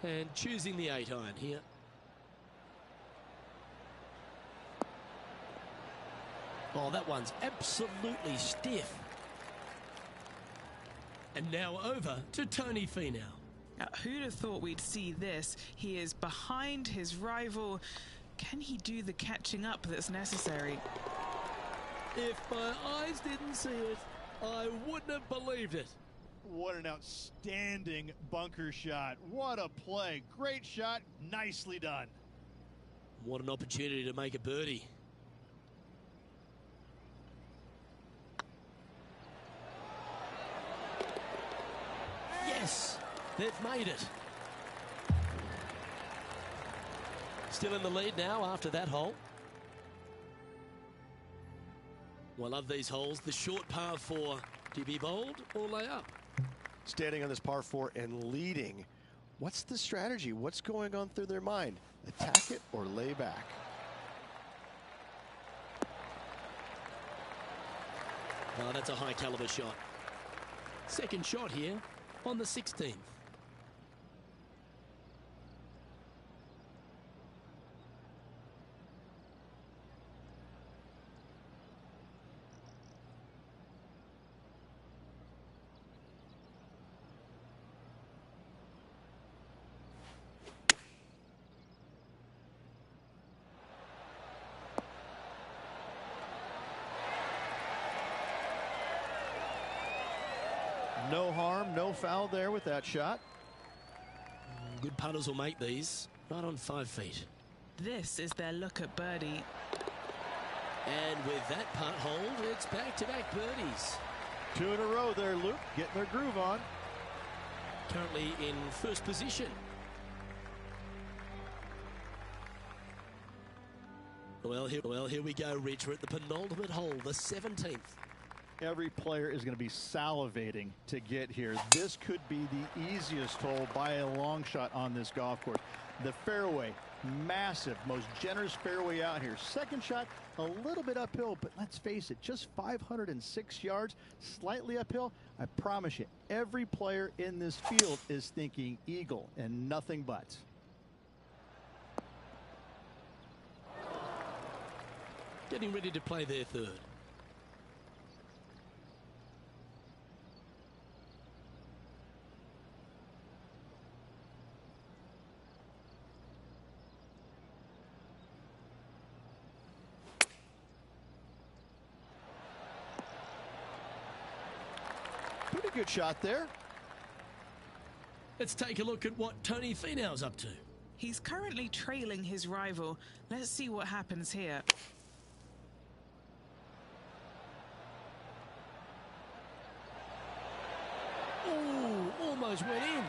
And choosing the 8-iron here. Oh, that one's absolutely stiff. And now over to Tony Finau. Who'd have thought we'd see this? He is behind his rival. Can he do the catching up that's necessary? If my eyes didn't see it, I wouldn't have believed it. What an outstanding bunker shot. What a play. Great shot. Nicely done. What an opportunity to make a birdie. Yes, they've made it. Still in the lead now after that hole. Well, I love these holes. The short par 4. Do you be bold or lay up? Standing on this par 4 and leading. What's the strategy? What's going on through their mind? Attack it or lay back? Oh, that's a high caliber shot. Second shot here on the 16th. No harm, no foul there with that shot. Good putters will make these right on 5 feet. This is their look at birdie. And with that putt hold, it's back-to-back birdies. 2 in a row there, Luke, getting their groove on. Currently in first position. Well, here we go, Rich. We're at the penultimate hole, the 17th. Every player is going to be salivating to get here. This could be the easiest hole by a long shot on this golf course. The fairway, massive, most generous fairway out here. Second shot, a little bit uphill, but let's face it, just 506 yards, slightly uphill. I promise you, every player in this field is thinking eagle and nothing but. Getting ready to play their third. Pretty good shot there. Let's take a look at what Tony Finau's up to. He's currently trailing his rival. Let's see what happens here. Ooh, almost went in.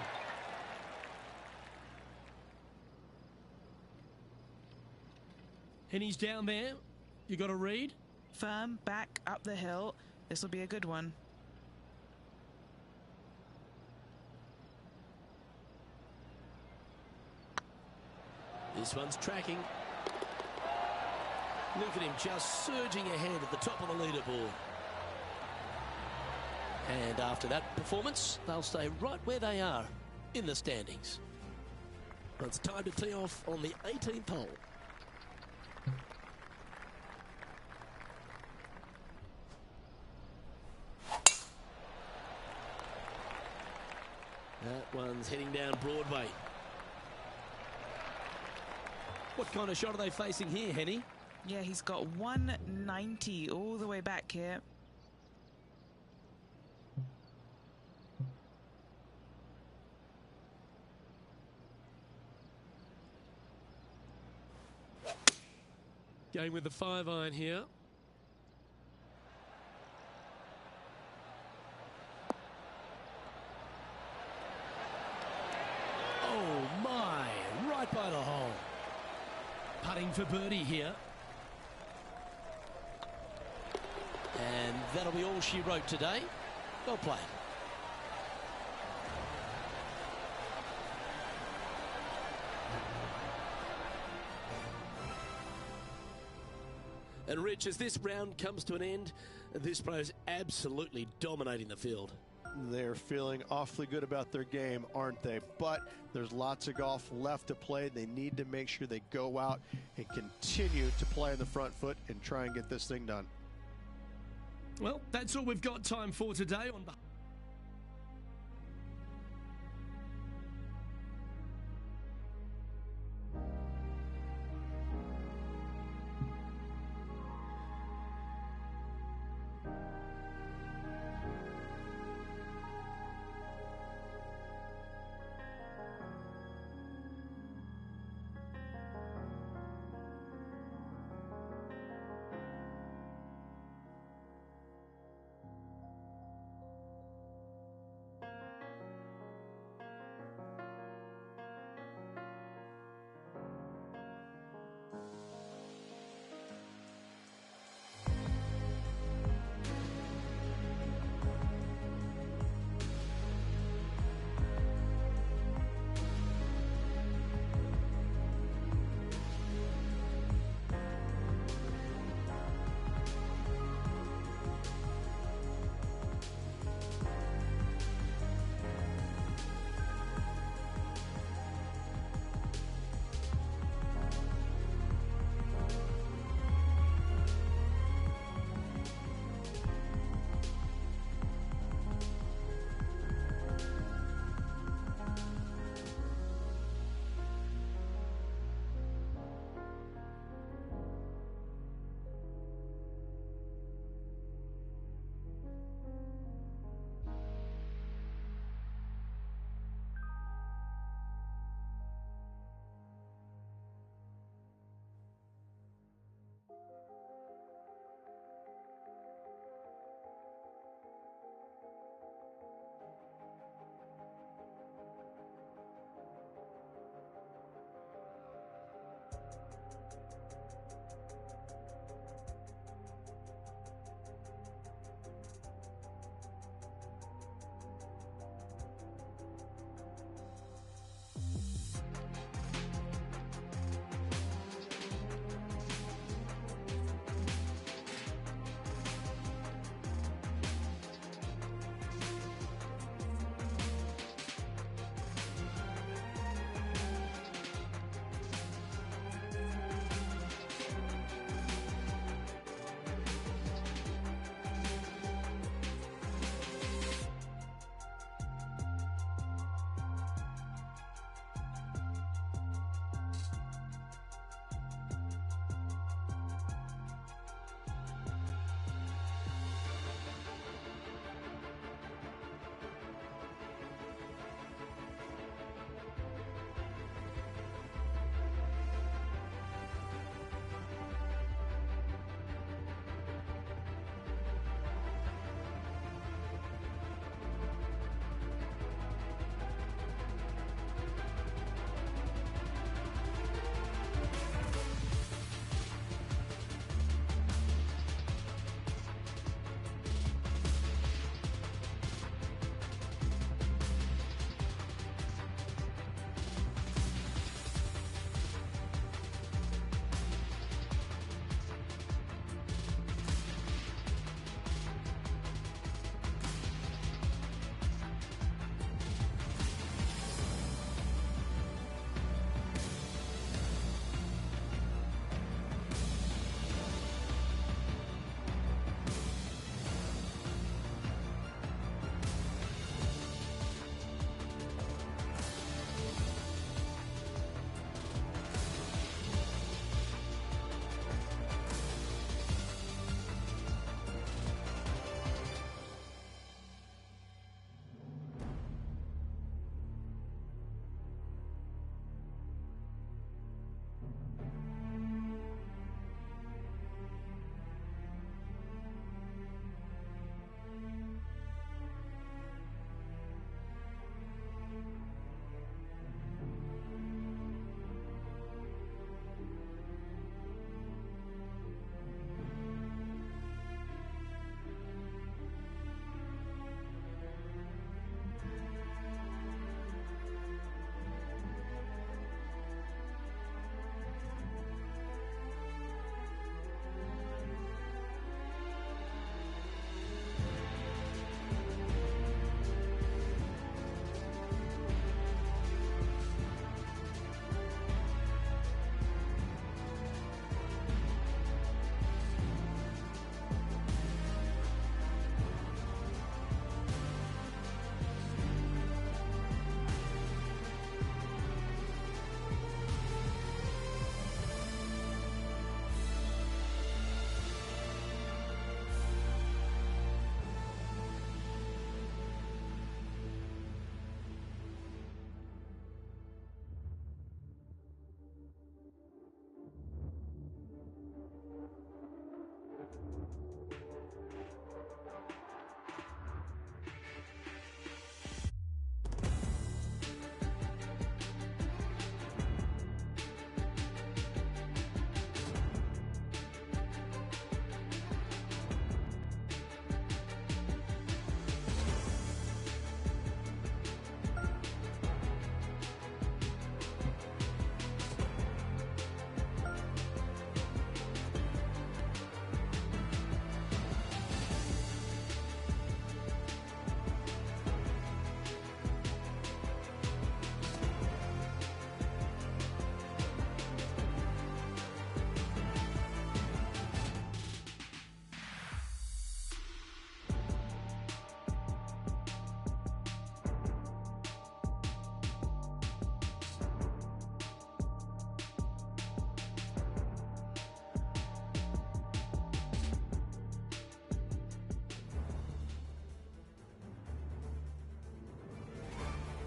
And he's down there. You got to read. Firm, back, up the hill. This will be a good one. This one's tracking. Look at him just surging ahead at the top of the leaderboard. And after that performance, they'll stay right where they are in the standings. Well, it's time to tee off on the 18th hole. That one's heading down Broadway. What kind of shot are they facing here, Henny? Yeah, he's got 190 all the way back here. Going with the 5-iron here. Oh my, right by the hole. Putting for birdie here. And that'll be all she wrote today. Well played. And Rich, as this round comes to an end, this pro is absolutely dominating the field. They're feeling awfully good about their game, aren't they? But there's lots of golf left to play. They need to make sure they go out and continue to play on the front foot and try and get this thing done. Well, that's all we've got time for today.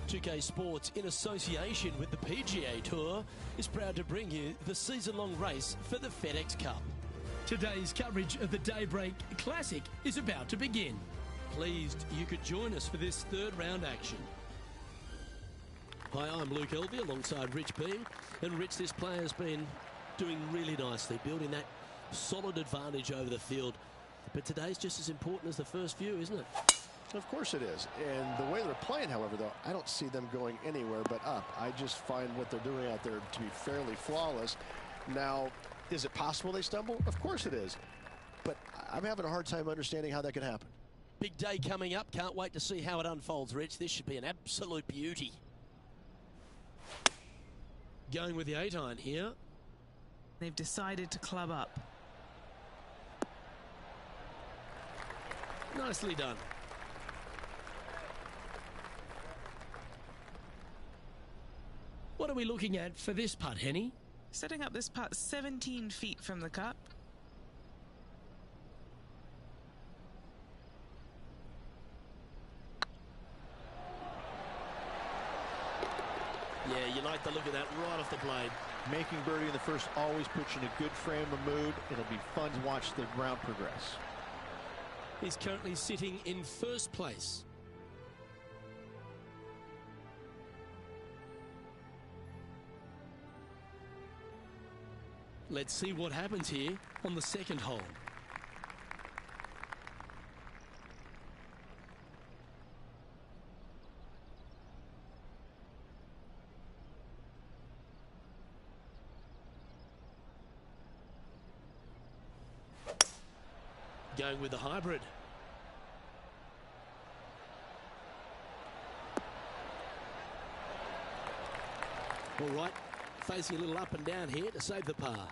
2K Sports, in association with the PGA Tour, is proud to bring you the season-long race for the FedEx Cup. Today's coverage of the Daybreak Classic is about to begin. Pleased you could join us for this third round action. Hi, I'm Luke Elvey alongside Rich Beam. And Rich, this player's been doing really nicely, building that solid advantage over the field. But today's just as important as the first few, isn't it? Of course it is. And the way they're playing, however, though, I don't see them going anywhere but up. I just find what they're doing out there to be fairly flawless. Now, is it possible they stumble? Of course it is. But I'm having a hard time understanding how that can happen. Big day coming up. Can't wait to see how it unfolds, Rich. This should be an absolute beauty. Going with the 8-iron here. They've decided to club up. Nicely done. What are we looking at for this putt, Henny? Setting up this putt 17 feet from the cup. Yeah, you like the look of that right off the blade. Making birdie in the first always puts you in a good frame of mood. It'll be fun to watch the round progress. He's currently sitting in first place. Let's see what happens here on the second hole. Going with the hybrid. All right, facing a little up and down here to save the par.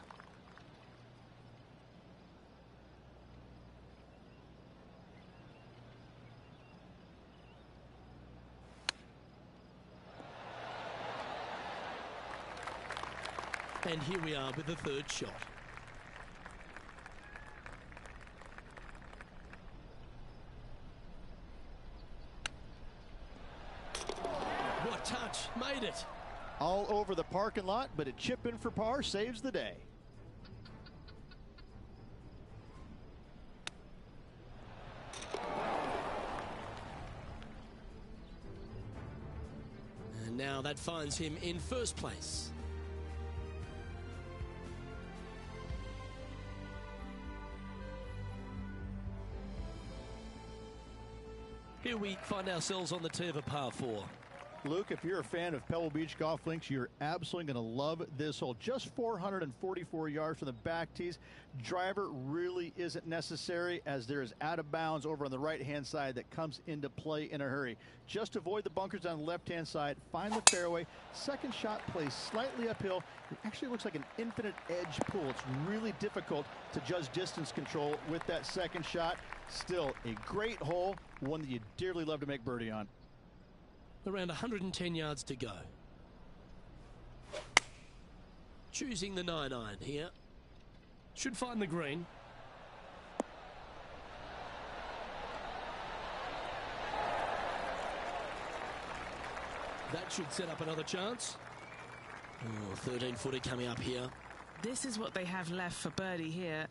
And here we are with the third shot. What touch, made it. All over the parking lot, but a chip in for par saves the day. And now that finds him in first place. Here we find ourselves on the tee of a par 4. Luke, if you're a fan of Pebble Beach Golf Links, you're absolutely going to love this hole. Just 444 yards from the back tees. Driver really isn't necessary, as there is out of bounds over on the right-hand side that comes into play in a hurry. Just avoid the bunkers on the left-hand side. Find the fairway. Second shot plays slightly uphill. It actually looks like an infinite edge pool. It's really difficult to judge distance control with that second shot. Still a great hole, one that you dearly love to make birdie on. Around 110 yards to go. Choosing the 9-iron here. Should find the green. That should set up another chance. Oh, 13-footer coming up here. This is what they have left for birdie here.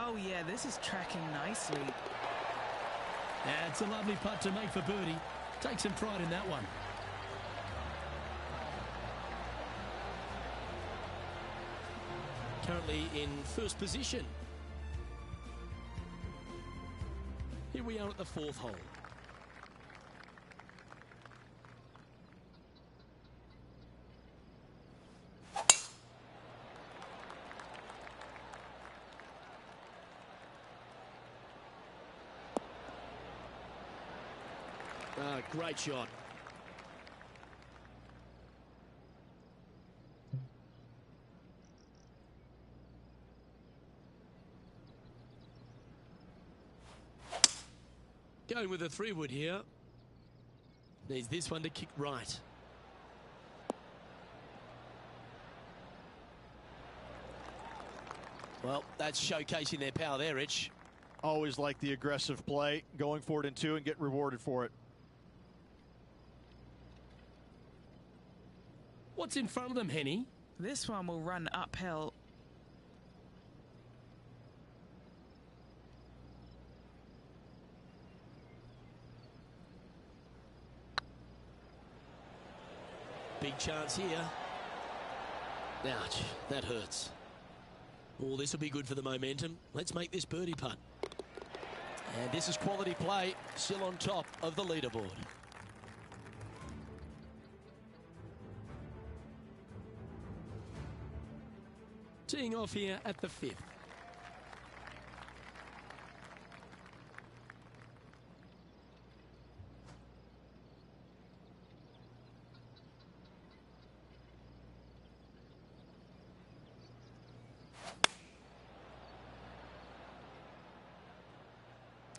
Oh yeah, this is tracking nicely. Yeah, it's a lovely putt to make for birdie. Take some pride in that one. Currently in first position. Here we are at the fourth hole. Great shot. Going with a 3-wood here. Needs this one to kick right. Well, that's showcasing their power there, Rich. Always like the aggressive play, going for it in 2 and getting rewarded for it. What's in front of them, Henny? This one will run uphill. Big chance here. Ouch, that hurts. Oh, this will be good for the momentum. Let's make this birdie putt. And this is quality play, still on top of the leaderboard. Teeing off here at the 5th.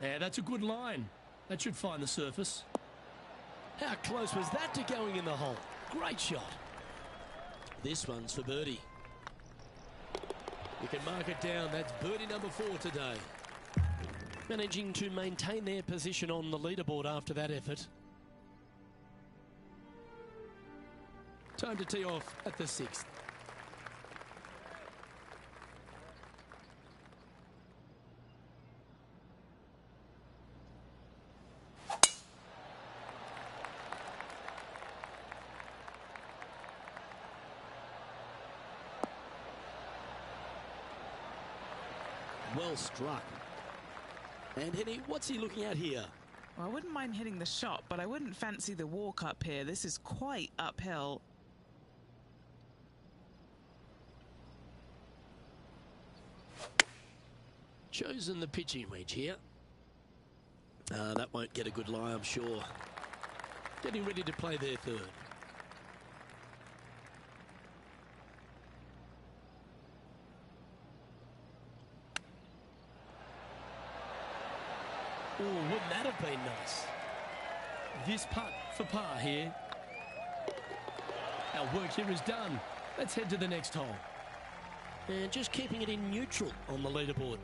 Yeah, that's a good line. That should find the surface. How close was that to going in the hole? Great shot. This one's for birdie. You can mark it down. That's birdie number 4 today. Managing to maintain their position on the leaderboard after that effort. Time to tee off at the 6th. Well struck. And Henny, what's he looking at here? Well, I wouldn't mind hitting the shot, but I wouldn't fancy the walk up here. This is quite uphill. Chosen the pitching wedge here. That won't get a good lie, I'm sure. Getting ready to play their 3rd. Oh, wouldn't that have been nice? This putt for par here. Our work here is done. Let's head to the next hole. And just keeping it in neutral on the leaderboard.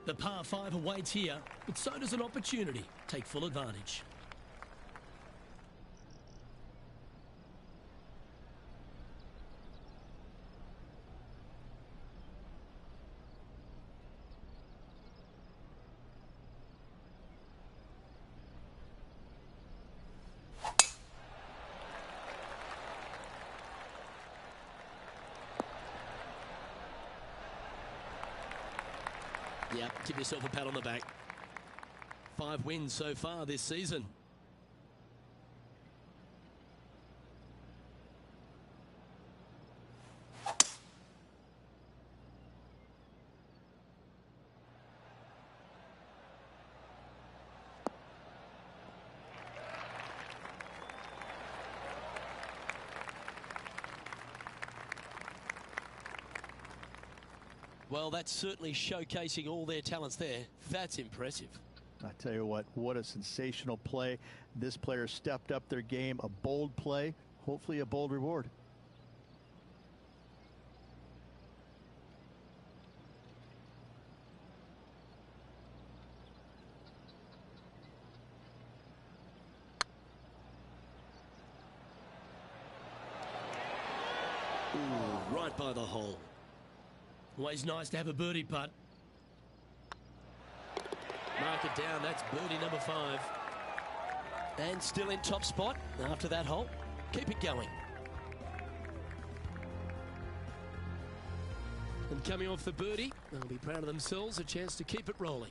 The par 5 awaits here, but so does an opportunity. Take full advantage. Yep, give yourself a pat on the back. 5 wins so far this season. Well, that's certainly showcasing all their talents there. That's impressive. I tell you what a sensational play. This player stepped up their game. A bold play, hopefully a bold reward. Ooh, right by the hole. Always nice to have a birdie putt. Mark it down. That's birdie number 5. And still in top spot after that hole. Keep it going. And coming off the birdie, they'll be proud of themselves. A chance to keep it rolling.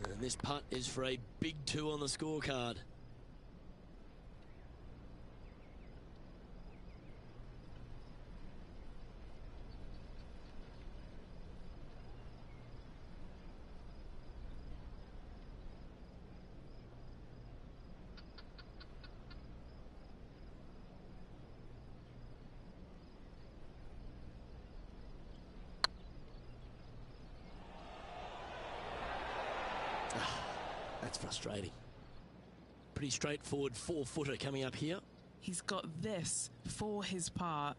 And this putt is for a big 2 on the scorecard. That's frustrating. Pretty straightforward 4-footer coming up here. He's got this for his par.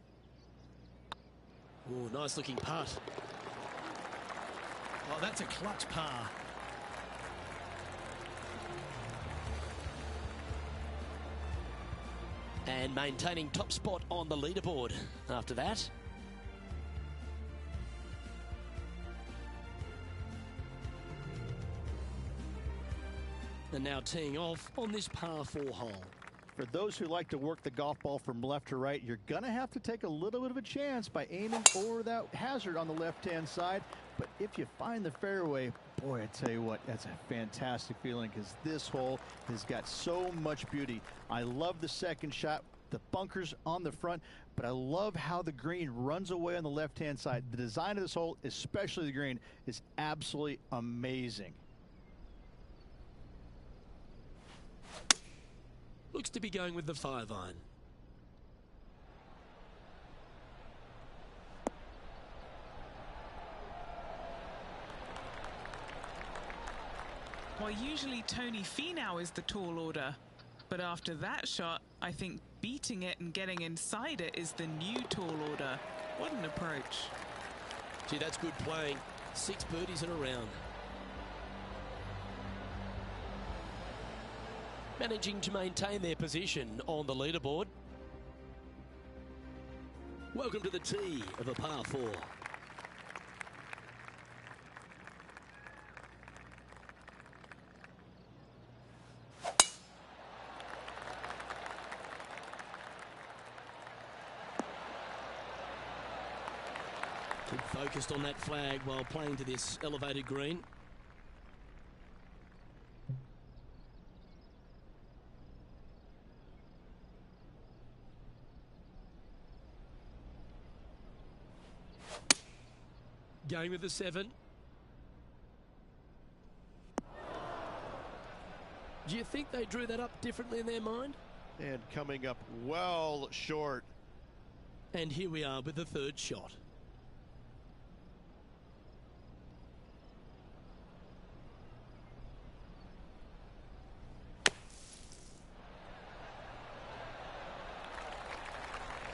Oh, nice looking putt. Oh, that's a clutch par. And maintaining top spot on the leaderboard after that. And now teeing off on this par 4 hole. For those who like to work the golf ball from left to right, you're going to have to take a little bit of a chance by aiming for that hazard on the left-hand side. But if you find the fairway, boy, I tell you what, that's a fantastic feeling because this hole has got so much beauty. I love the second shot, the bunkers on the front, but I love how the green runs away on the left-hand side. The design of this hole, especially the green, is absolutely amazing. Looks to be going with the 5-iron. Well, usually Tony Finau is the tall order, but after that shot, I think beating it and getting inside it is the new tall order. What an approach. Gee, that's good playing. 6 birdies in a round. Managing to maintain their position on the leaderboard. Welcome to the tee of a par 4. Keep focused on that flag while playing to this elevated green. Going with the 7. Do you think they drew that up differently in their mind? And coming up well short. And here we are with the 3rd shot.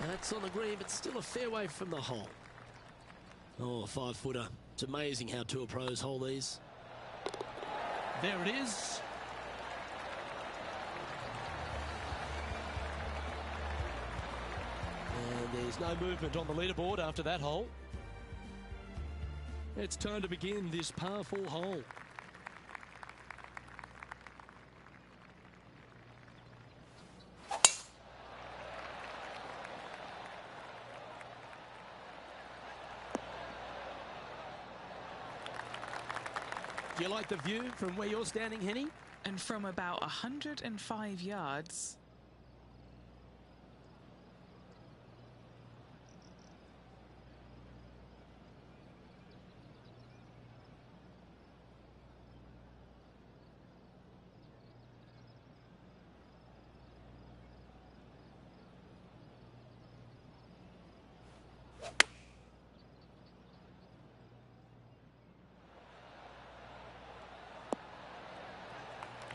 That's on the green, but still a fair way from the hole. Oh, 5-footer. It's amazing how tour pros hold these. There it is. And there's no movement on the leaderboard after that hole. It's time to begin this par 4 hole. Do you like the view from where you're standing, Henny? And from about 105 yards.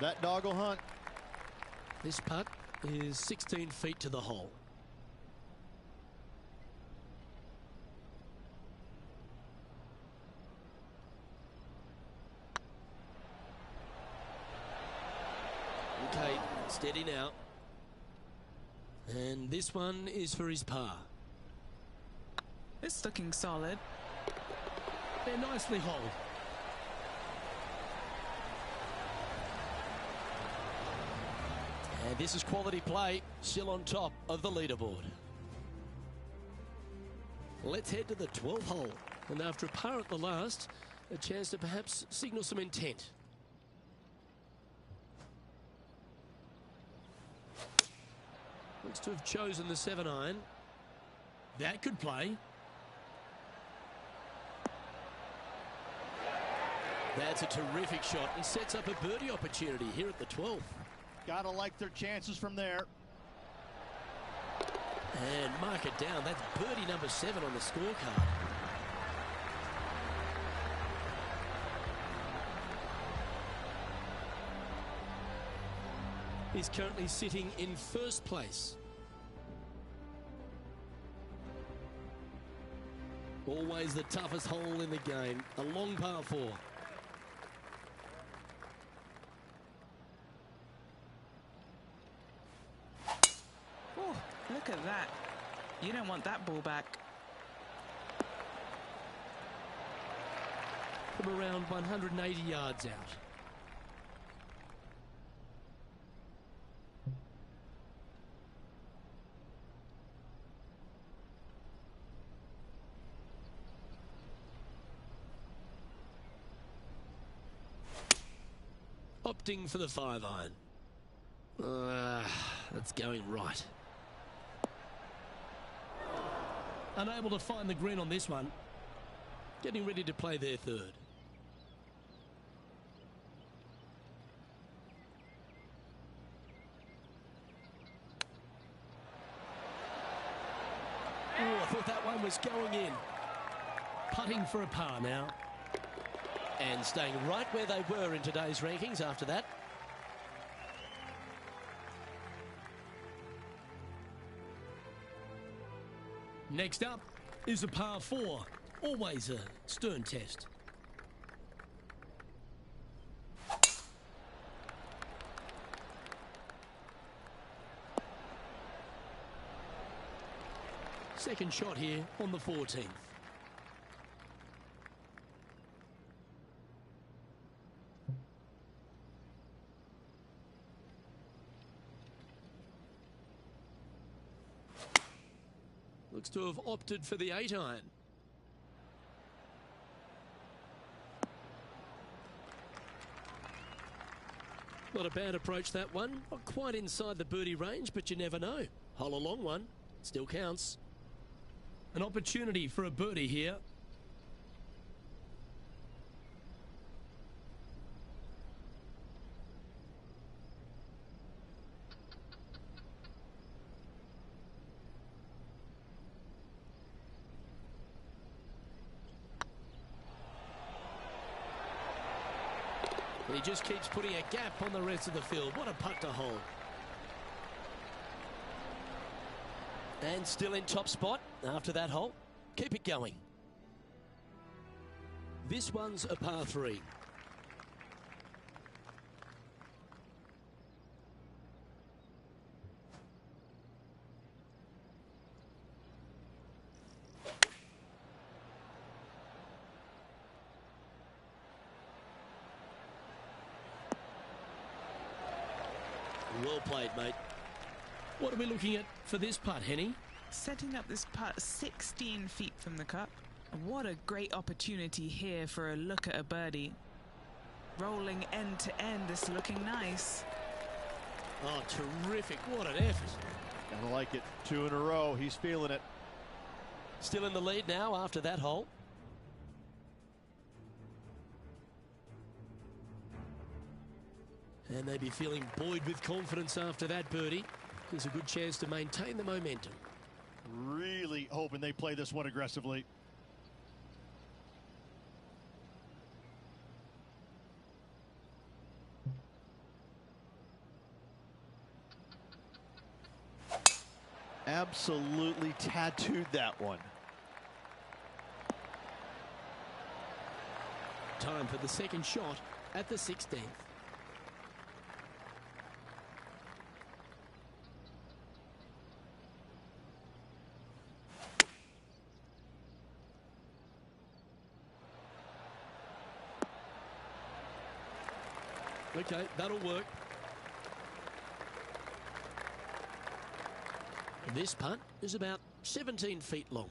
That dog will hunt. This putt is 16 feet to the hole. Okay, steady now. And this one is for his par. It's looking solid. They're nicely holed. And this is quality play, still on top of the leaderboard. Let's head to the 12th hole. And after a par at the last, a chance to perhaps signal some intent. Looks to have chosen the 7-iron. That could play. That's a terrific shot and sets up a birdie opportunity here at the 12th. Gotta like their chances from there. And mark it down. That's birdie number 7 on the scorecard. is currently sitting in first place. Always the toughest hole in the game. A long par 4. Oh, look at that. You don't want that ball back. From around 180 yards out. Opting for the 5-iron. That's going right. Unable to find the green on this one. Getting ready to play their third. Oh, I thought that one was going in. Putting for a par now. And staying right where they were in today's rankings after that. Next up is a par 4. Always a stern test. Second shot here on the 14th. Looks to have opted for the 8-iron. Not a bad approach, that one. Not quite inside the birdie range, but you never know. Hole a long one. Still counts. An opportunity for a birdie here. He just keeps putting a gap on the rest of the field. What a putt to hold. And still in top spot after that hole. Keep it going. This one's a par 3. Well played, mate. What are we looking at for this putt, Henny? Setting up this putt 16 feet from the cup. What a great opportunity here for a look at a birdie. Rolling end to end, this looking nice. Oh, terrific. What an effort. Gotta like it. 2 in a row. He's feeling it. Still in the lead now after that hole. And they be feeling buoyed with confidence after that birdie. There's a good chance to maintain the momentum. Really hoping they play this one aggressively. Absolutely tattooed that one. Time for the second shot at the 16th. Okay, that'll work. This putt is about 17 feet long.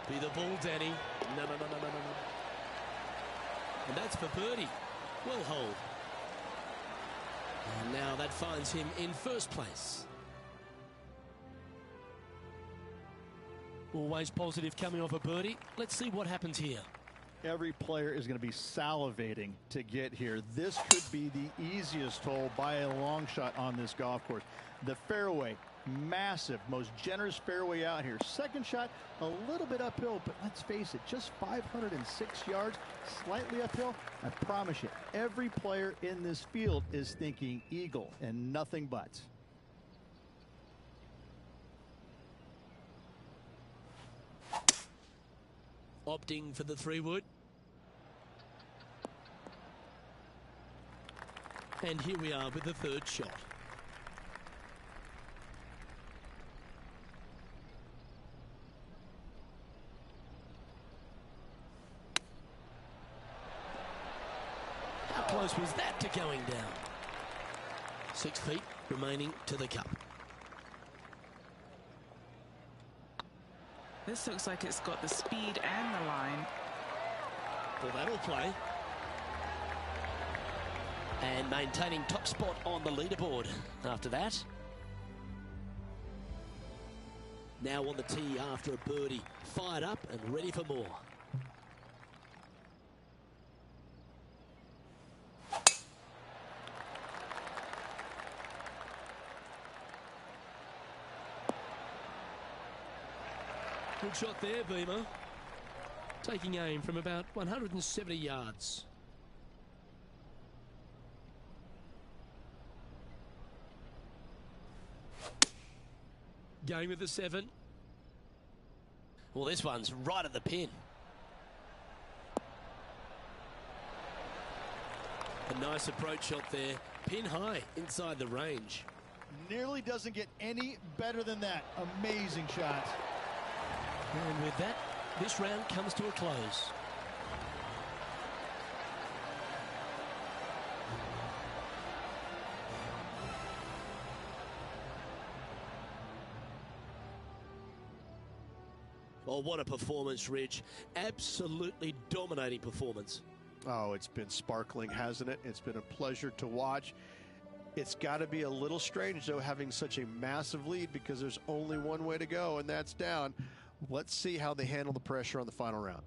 Be the ball, Danny. No. And that's for birdie. Well hold. And now that finds him in first place. Always positive coming off a birdie. Let's see what happens here. Every player is going to be salivating to get here. This could be the easiest hole by a long shot on this golf course. The fairway Massive, most generous fairway out here. Second shot, a little bit uphill, but let's face it, just 506 yards, slightly uphill. I promise you, every player in this field is thinking eagle and nothing but. Opting for the 3-wood. And here we are with the third shot. How close was that to going down? 6 feet remaining to the cup. This looks like it's got the speed and the line. Well, that'll play. And maintaining top spot on the leaderboard after that. Now on the tee after a birdie. Fired up and ready for more. Good shot there, Beamer. Taking aim from about 170 yards. Going with the 7. Well, this one's right at the pin. A nice approach shot there. Pin high inside the range. Nearly doesn't get any better than that. Amazing shot. And with that, this round comes to a close. Oh, what a performance, Rich. Absolutely dominating performance. Oh, it's been sparkling, hasn't it? It's been a pleasure to watch. It's got to be a little strange, though, having such a massive lead because there's only one way to go, and that's down. Let's see how they handle the pressure on the final round.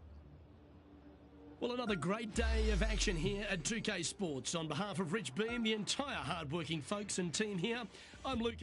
Well, another great day of action here at 2K Sports. On behalf of Rich Beam, the entire hard-working folks and team here, I'm Luke.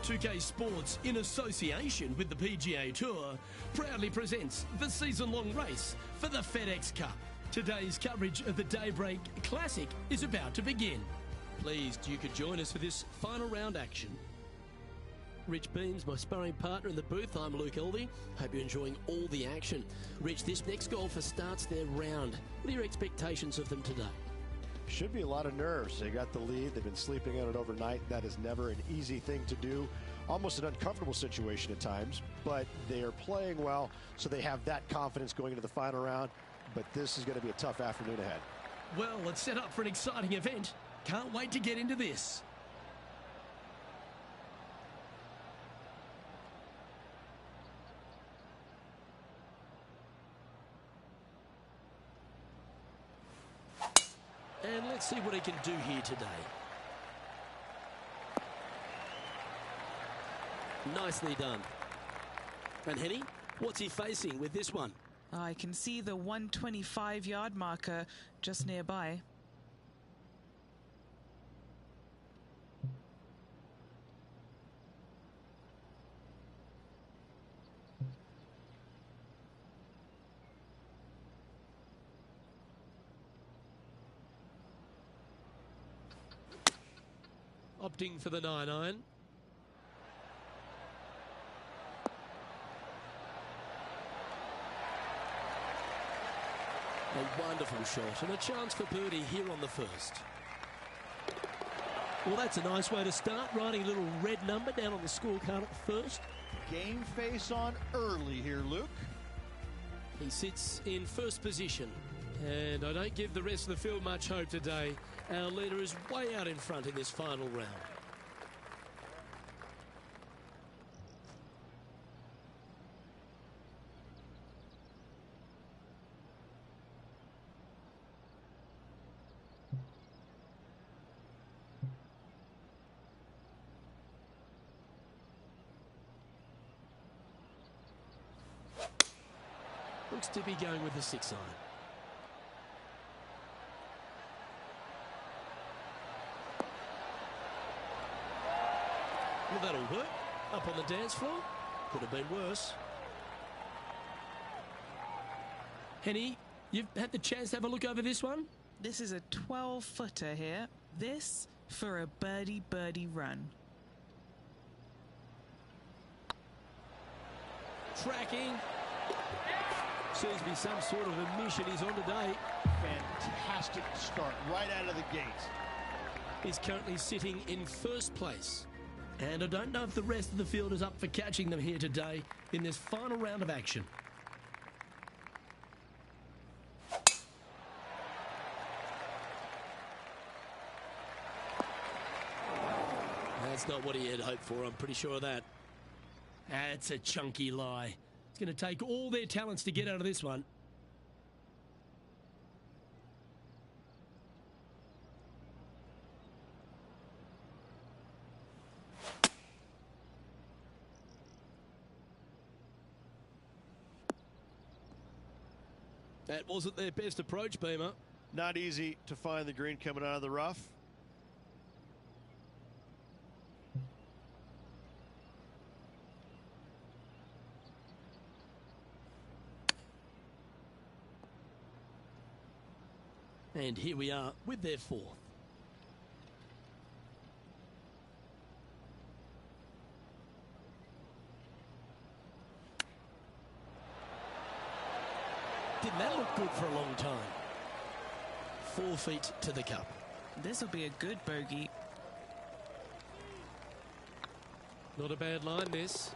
.2K Sports, in association with the PGA Tour, proudly presents the season-long race for the FedEx Cup. Today's coverage of the Daybreak Classic is about to begin. Pleased you could join us for this final round action. Rich Beams, my sparring partner in the booth. I'm Luke Elvey. Hope you're enjoying all the action. Rich, this next golfer starts their round. What are your expectations of them today? Should be a lot of nerves. They got the lead. They've been sleeping on it overnight. That is never an easy thing to do. Almost an uncomfortable situation at times, but they are playing well, so they have that confidence going into the final round. But this is going to be a tough afternoon ahead. Well, it's set up for an exciting event. Can't wait to get into this. And let's see what he can do here today. Nicely done. And Henny, what's he facing with this one? I can see the 125-yard marker just nearby. Opting for the 9-iron. A wonderful shot and a chance for birdie here on the first. Well, that's a nice way to start, writing a little red number down on the scorecard at the first. Game face on early here, Luke. He sits in first position, and I don't give the rest of the field much hope today. Our leader is way out in front in this final round. Looks to be going with the 6 iron. Well, that'll work. Up on the dance floor. Could have been worse. Henny, you've had the chance to have a look over this one? This is a 12-footer here. This for a birdie run. Tracking. Seems to be some sort of a mission he's on today. Fantastic start right out of the gates. He's currently sitting in first place. And I don't know if the rest of the field is up for catching them here today in this final round of action. That's not what he had hoped for, I'm pretty sure of that. That's a chunky lie. It's going to take all their talents to get out of this one. That wasn't their best approach, Beamer. Not easy to find the green coming out of the rough. And here we are with their fourth. Didn't that look good for a long time? 4 feet to the cup. This will be a good bogey. Not a bad line, this.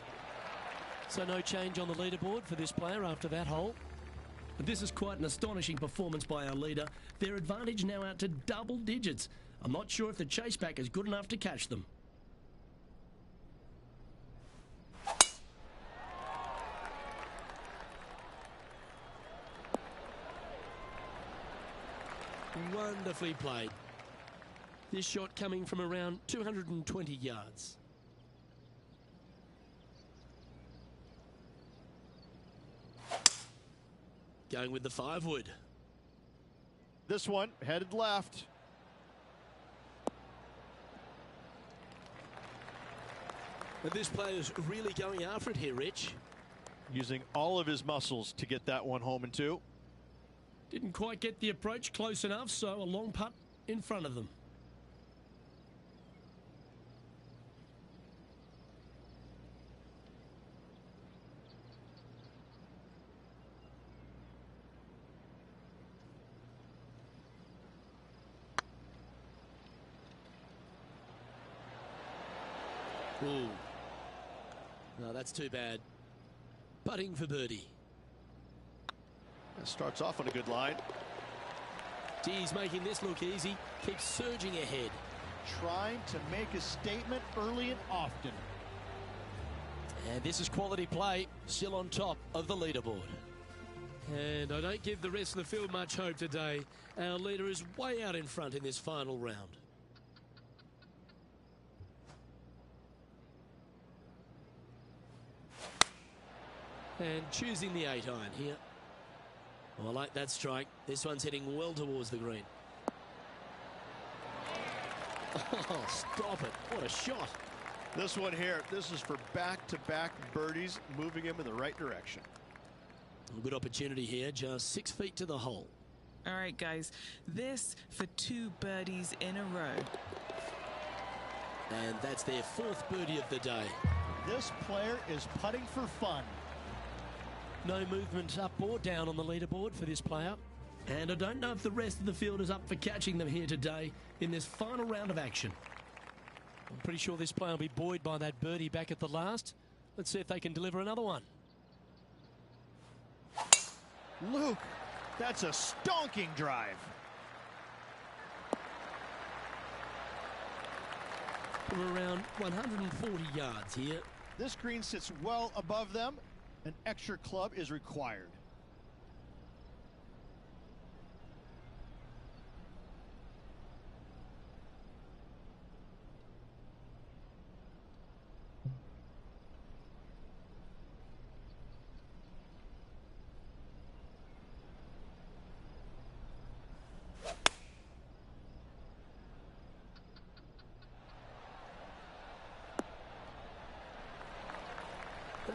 So no change on the leaderboard for this player after that hole. But this is quite an astonishing performance by our leader. Their advantage now out to double digits. I'm not sure if the chase back is good enough to catch them. Wonderfully played. This shot coming from around 220 yards. Going with the 5-wood. This one headed left. But this player is really going after it here, Rich. Using all of his muscles to get that one home in 2. Didn't quite get the approach close enough, so a long putt in front of them. Ooh. No, that's too bad. Putting for birdie. That starts off on a good line. He's making this look easy. Keeps surging ahead. Trying to make a statement early and often. And this is quality play. Still on top of the leaderboard. And I don't give the rest of the field much hope today. Our leader is way out in front in this final round. And choosing the 8 iron here. Oh, I like that strike. This one's heading well towards the green. Oh, stop it. What a shot. This one here, this is for back-to-back birdies, moving him in the right direction. A good opportunity here, just 6 feet to the hole. All right, guys, this for 2 birdies in a row. And that's their 4th birdie of the day. This player is putting for fun. No movement up or down on the leaderboard for this player. And I don't know if the rest of the field is up for catching them here today in this final round of action. I'm pretty sure this player will be buoyed by that birdie back at the last. Let's see if they can deliver another one. Luke, that's a stonking drive. We're around 140 yards here. This green sits well above them. An extra club is required.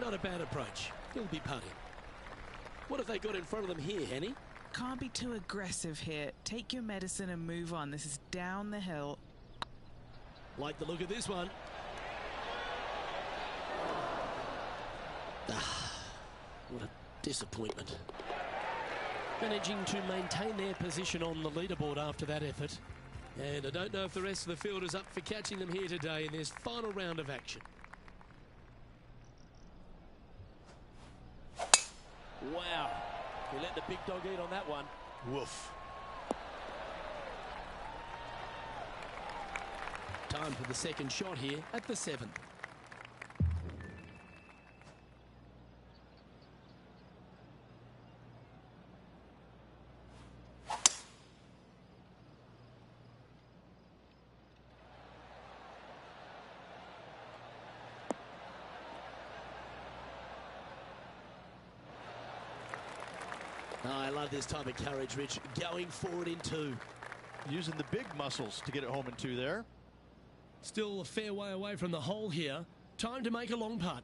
Not a bad approach. He'll be putting. What have they got in front of them here, Henny? Can't be too aggressive here. Take your medicine and move on. This is down the hill. Like the look of this one. What a disappointment. Managing to maintain their position on the leaderboard after that effort. And I don't know if the rest of the field is up for catching them here today in this final round of action. Wow. He let the big dog eat on that one. Woof. Time for the second shot here at the 7th. Oh, I love this type of courage, Rich. Going forward in 2. Using the big muscles to get it home in 2 there. Still a fair way away from the hole here. Time to make a long putt.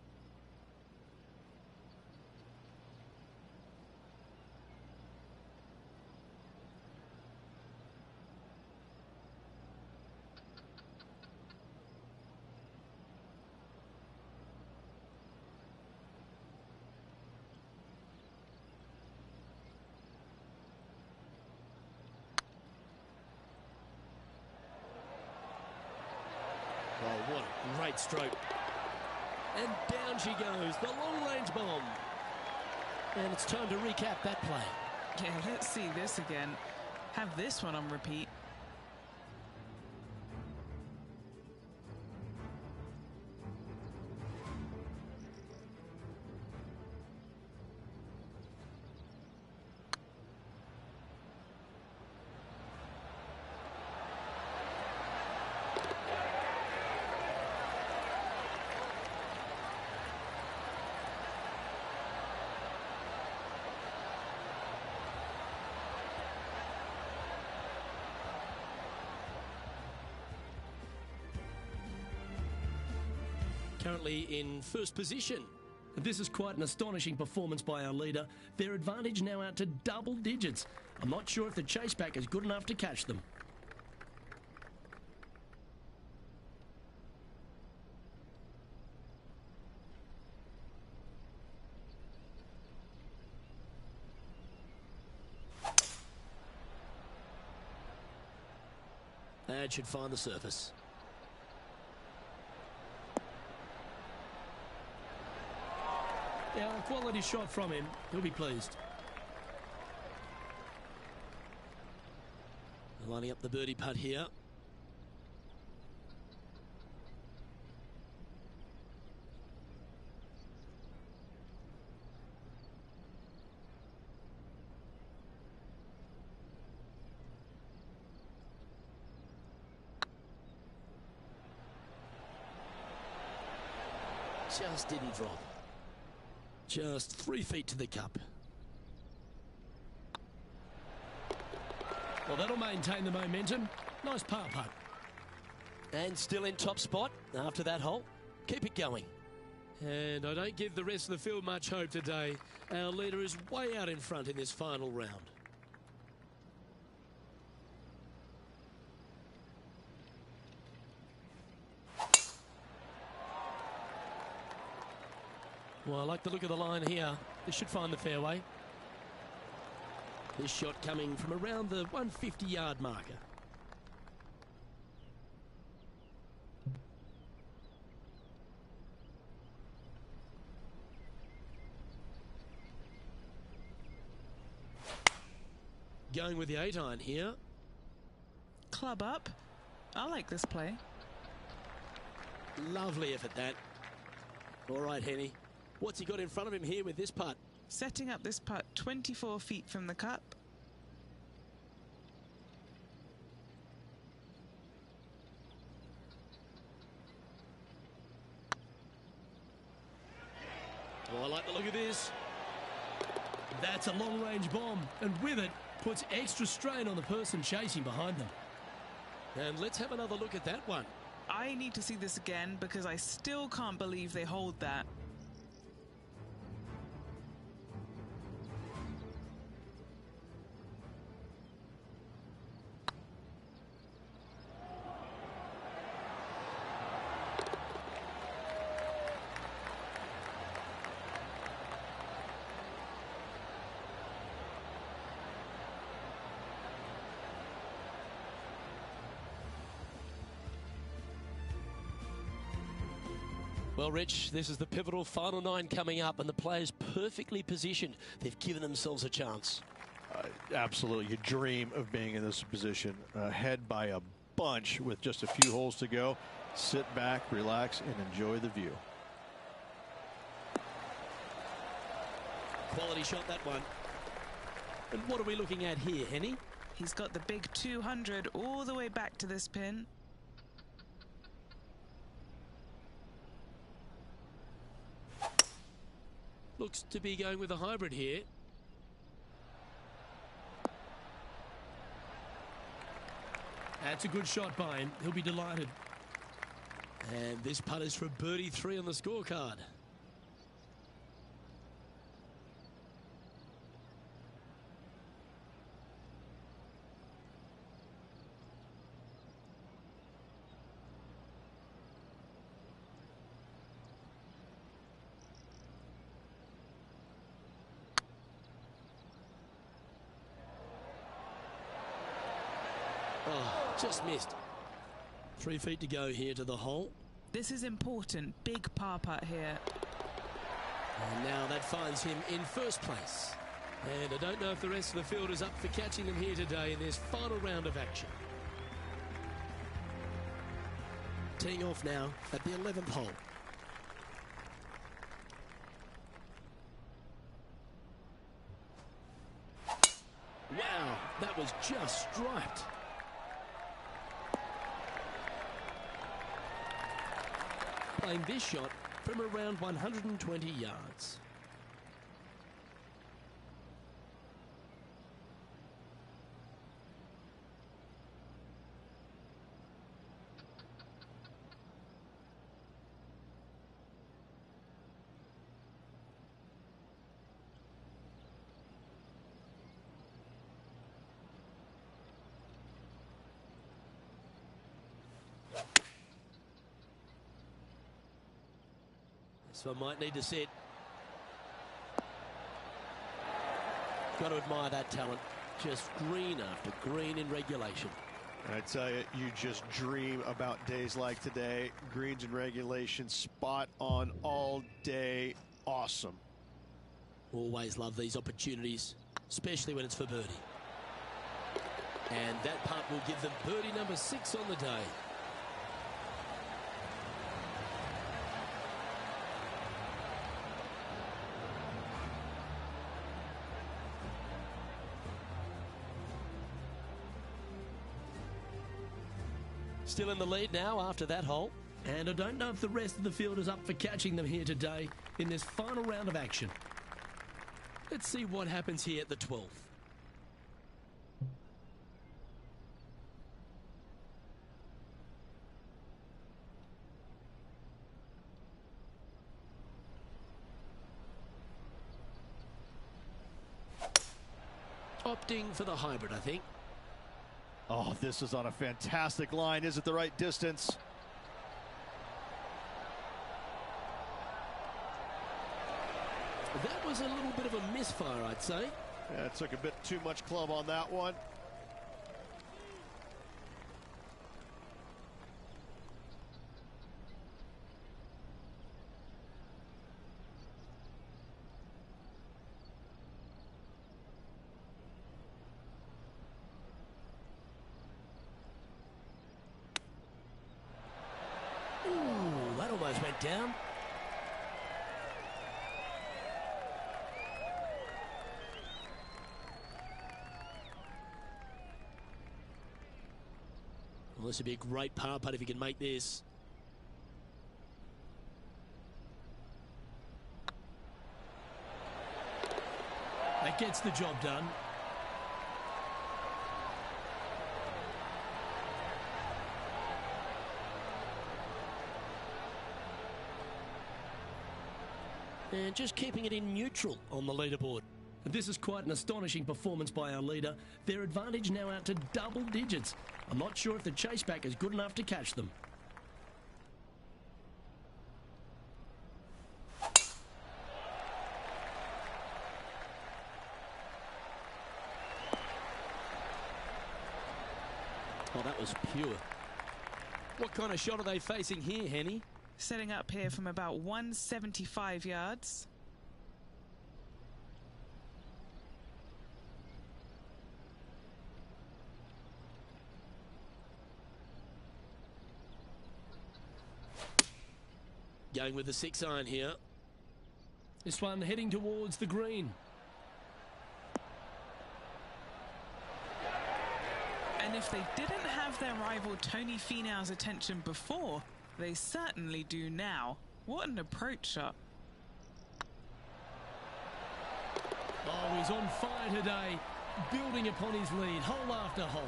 Oh, what a great stroke. And down she goes, the long-range bomb. And it's time to recap that play. Yeah, let's see this again. Have this one on repeat. Currently in first position. This is quite an astonishing performance by our leader. Their advantage now out to double digits. I'm not sure if the chase back is good enough to catch them. That should find the surface. Yeah, a quality shot from him. He'll be pleased. Lining up the birdie putt here. Just didn't drop. Just 3 feet to the cup. Well, that'll maintain the momentum. Nice par putt. And still in top spot after that hole. Keep it going. And I don't give the rest of the field much hope today. Our leader is way out in front in this final round. Well, I like the look of the line here. This should find the fairway. This shot coming from around the 150-yard marker. Going with the 8-iron here. Club up. I like this play. Lovely effort, that. All right, Henny. What's he got in front of him here with this putt? Setting up this putt 24 feet from the cup. Oh, I like the look of this. That's a long-range bomb, and with it, puts extra strain on the person chasing behind them. And let's have another look at that one. I need to see this again because I still can't believe they hold that. Well, Rich, this is the pivotal final 9 coming up, and the players perfectly positioned. They've given themselves a chance. Absolutely. You dream of being in this position, ahead by a bunch with just a few holes to go. Sit back, relax, and enjoy the view. Quality shot, that one. And what are we looking at here, Henny? He's got the big 200 all the way back to this pin. Looks to be going with a hybrid here. That's a good shot by him. He'll be delighted. And this putt is for birdie 3 on the scorecard. Oh, just missed. 3 feet to go here to the hole. This is important. Big par putt here. And now that finds him in first place. And I don't know if the rest of the field is up for catching them here today in this final round of action. Teeing off now at the 11th hole. Wow, that was just striped. Playing this shot from around 120 yards. So I might need to sit. Got to admire that talent. Just green after green in regulation. I tell you, you just dream about days like today. Greens in regulation, spot on all day. Awesome. Always love these opportunities, especially when it's for birdie. And that putt will give them birdie number 6 on the day. Still in the lead now after that hole. And I don't know if the rest of the field is up for catching them here today in this final round of action. Let's see what happens here at the 12th. Opting for the hybrid, I think. Oh, this is on a fantastic line. Is it the right distance? That was a little bit of a misfire, I'd say. Yeah, it took a bit too much club on that one. Ooh, that almost went down. Well, this would be a great par putt if he can make this. That gets the job done. And just keeping it in neutral on the leaderboard. This is quite an astonishing performance by our leader. Their advantage now out to double digits. I'm not sure if the chase back is good enough to catch them. Oh, that was pure. What kind of shot are they facing here, Henny? Setting up here from about 175 yards. Going with the 6-iron here. This one heading towards the green. And if they didn't have their rival Tony Finau's attention before, they certainly do now. What an approach shot. Oh, he's on fire today, building upon his lead, hole after hole.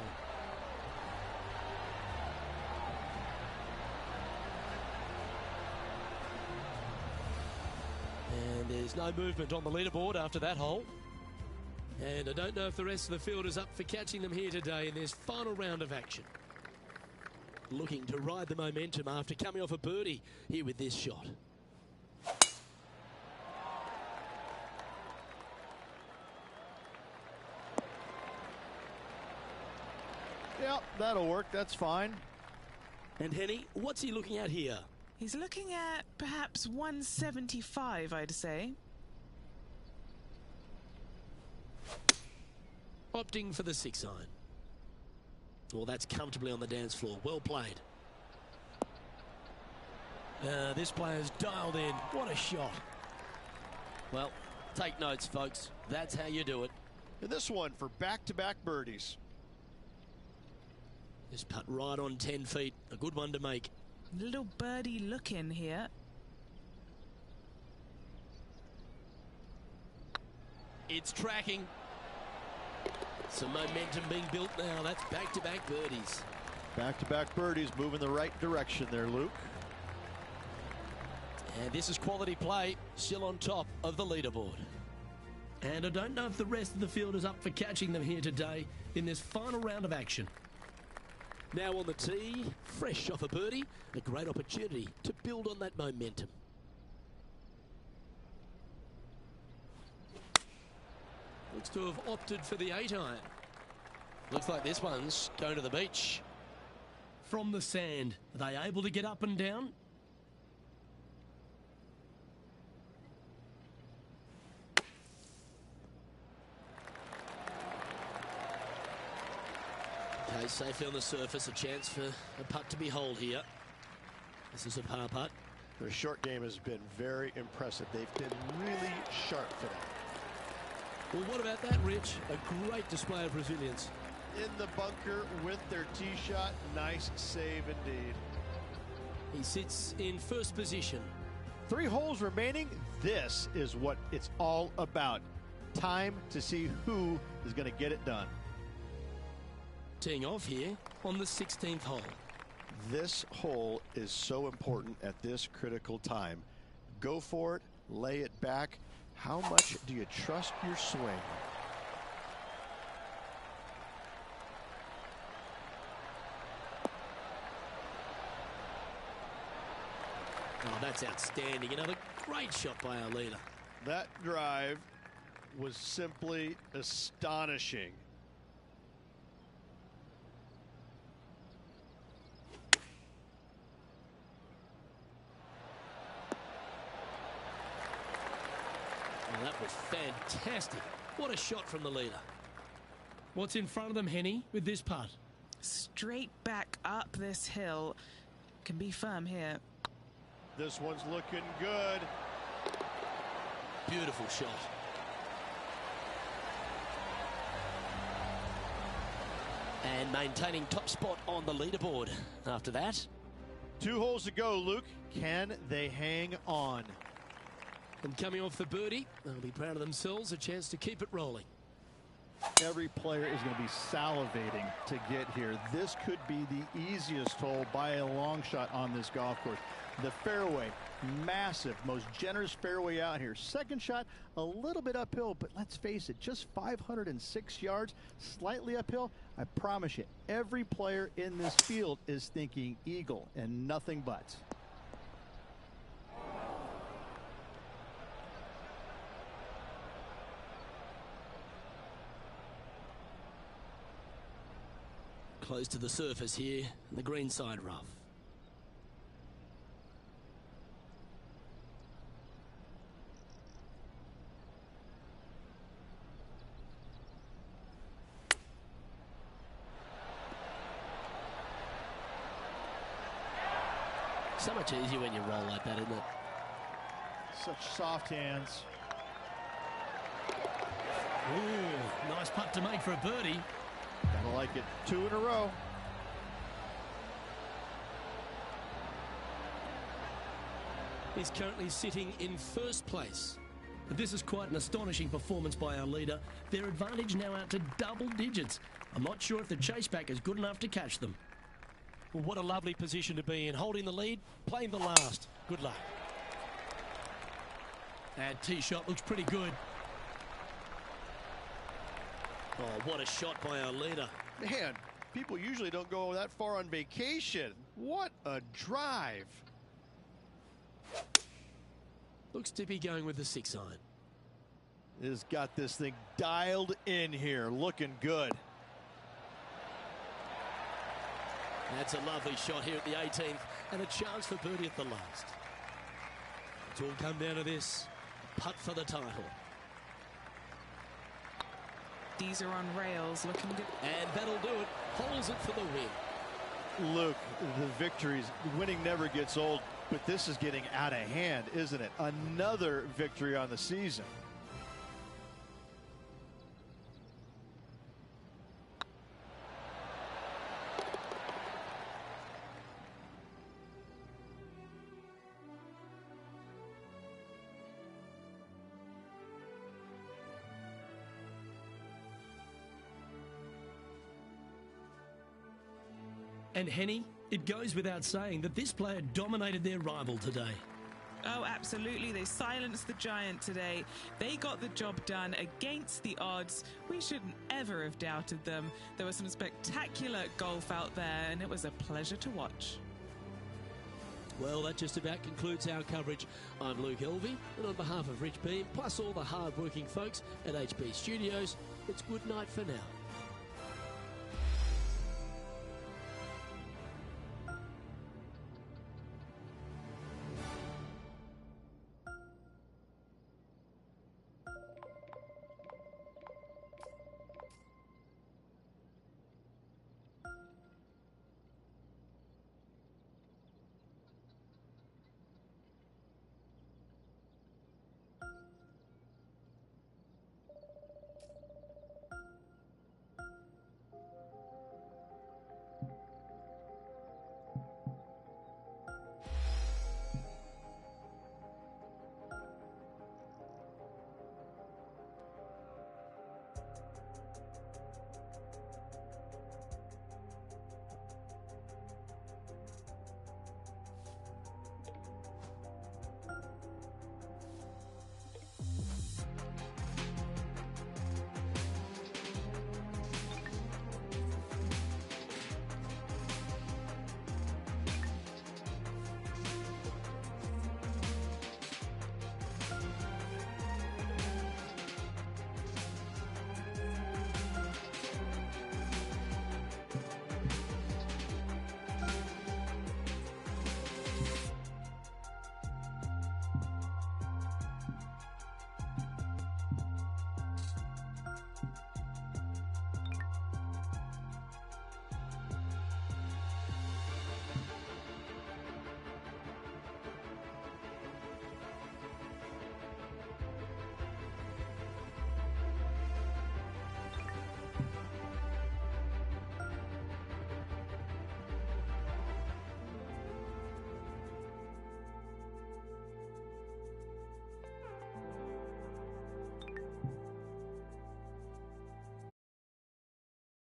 And there's no movement on the leaderboard after that hole. And I don't know if the rest of the field is up for catching them here today in this final round of action. Looking to ride the momentum after coming off a birdie here with this shot. Yeah, that'll work. That's fine. And Henny, what's he looking at here? He's looking at perhaps 175, I'd say. Opting for the 6-iron. Well, that's comfortably on the dance floor. Well played. This player's dialed in. What a shot. Well, take notes, folks. That's how you do it. And this one for back-to-back birdies. This putt right on 10 feet. A good one to make. Little birdie look in here. It's tracking. Some momentum being built now. That's back-to-back birdies. Back-to-back birdies moving the right direction there, Luke. And this is quality play, still on top of the leaderboard. And I don't know if the rest of the field is up for catching them here today in this final round of action. Now on the tee, fresh off a birdie, a great opportunity to build on that momentum. Looks to have opted for the 8-iron. Looks like this one's going to the beach. From the sand, are they able to get up and down? Okay, safely on the surface, a chance for a putt to be holed here. This is a par putt. Their short game has been very impressive. They've been really sharp today. Well, what about that, Rich? A great display of resilience. In the bunker with their tee shot. Nice save indeed. He sits in first position. 3 holes remaining. This is what it's all about. Time to see who is going to get it done. Teeing off here on the 16th hole. This hole is so important at this critical time. Go for it, lay it back. How much do you trust your swing? Oh, that's outstanding. Another great shot by our leader. That drive was simply astonishing. Well, that was fantastic. What a shot from the leader. What's in front of them, Henny, with this putt? Straight back up this hill. Can be firm here. This one's looking good. Beautiful shot. And maintaining top spot on the leaderboard after that. 2 holes to go, Luke. Can they hang on? And coming off the birdie, they'll be proud of themselves, a chance to keep it rolling. Every player is going to be salivating to get here. This could be the easiest hole by a long shot on this golf course. The fairway, massive, most generous fairway out here. Second shot, a little bit uphill, but let's face it, just 506 yards, slightly uphill. I promise you, every player in this field is thinking eagle and nothing but. Close to the surface here, the green side rough. So much easier when you roll like that, isn't it? Such soft hands. Ooh, nice putt to make for a birdie. Gotta like it. 2 in a row. He's currently sitting in first place. But this is quite an astonishing performance by our leader. Their advantage now out to double digits. I'm not sure if the chase back is good enough to catch them. Well, what a lovely position to be in. Holding the lead, playing the last. Good luck. And tee shot looks pretty good. Oh, what a shot by our leader. Man, people usually don't go that far on vacation. What a drive. Looks to be going with the 6-iron. Has got this thing dialed in here. Looking good. That's a lovely shot here at the 18th and a chance for birdie at the last. It's all come down to this. Putt for the title. These are on rails, looking good. And that'll do it. Holds it for the win. Luke, the victories, winning never gets old, but this is getting out of hand, isn't it? Another victory on the season. And Henny, it goes without saying that this player dominated their rival today. Oh, absolutely. They silenced the giant today. They got the job done against the odds. We shouldn't ever have doubted them. There was some spectacular golf out there, and it was a pleasure to watch. Well, that just about concludes our coverage. I'm Luke Elvey, and on behalf of Rich Beam, plus all the hard-working folks at HB Studios, it's good night for now.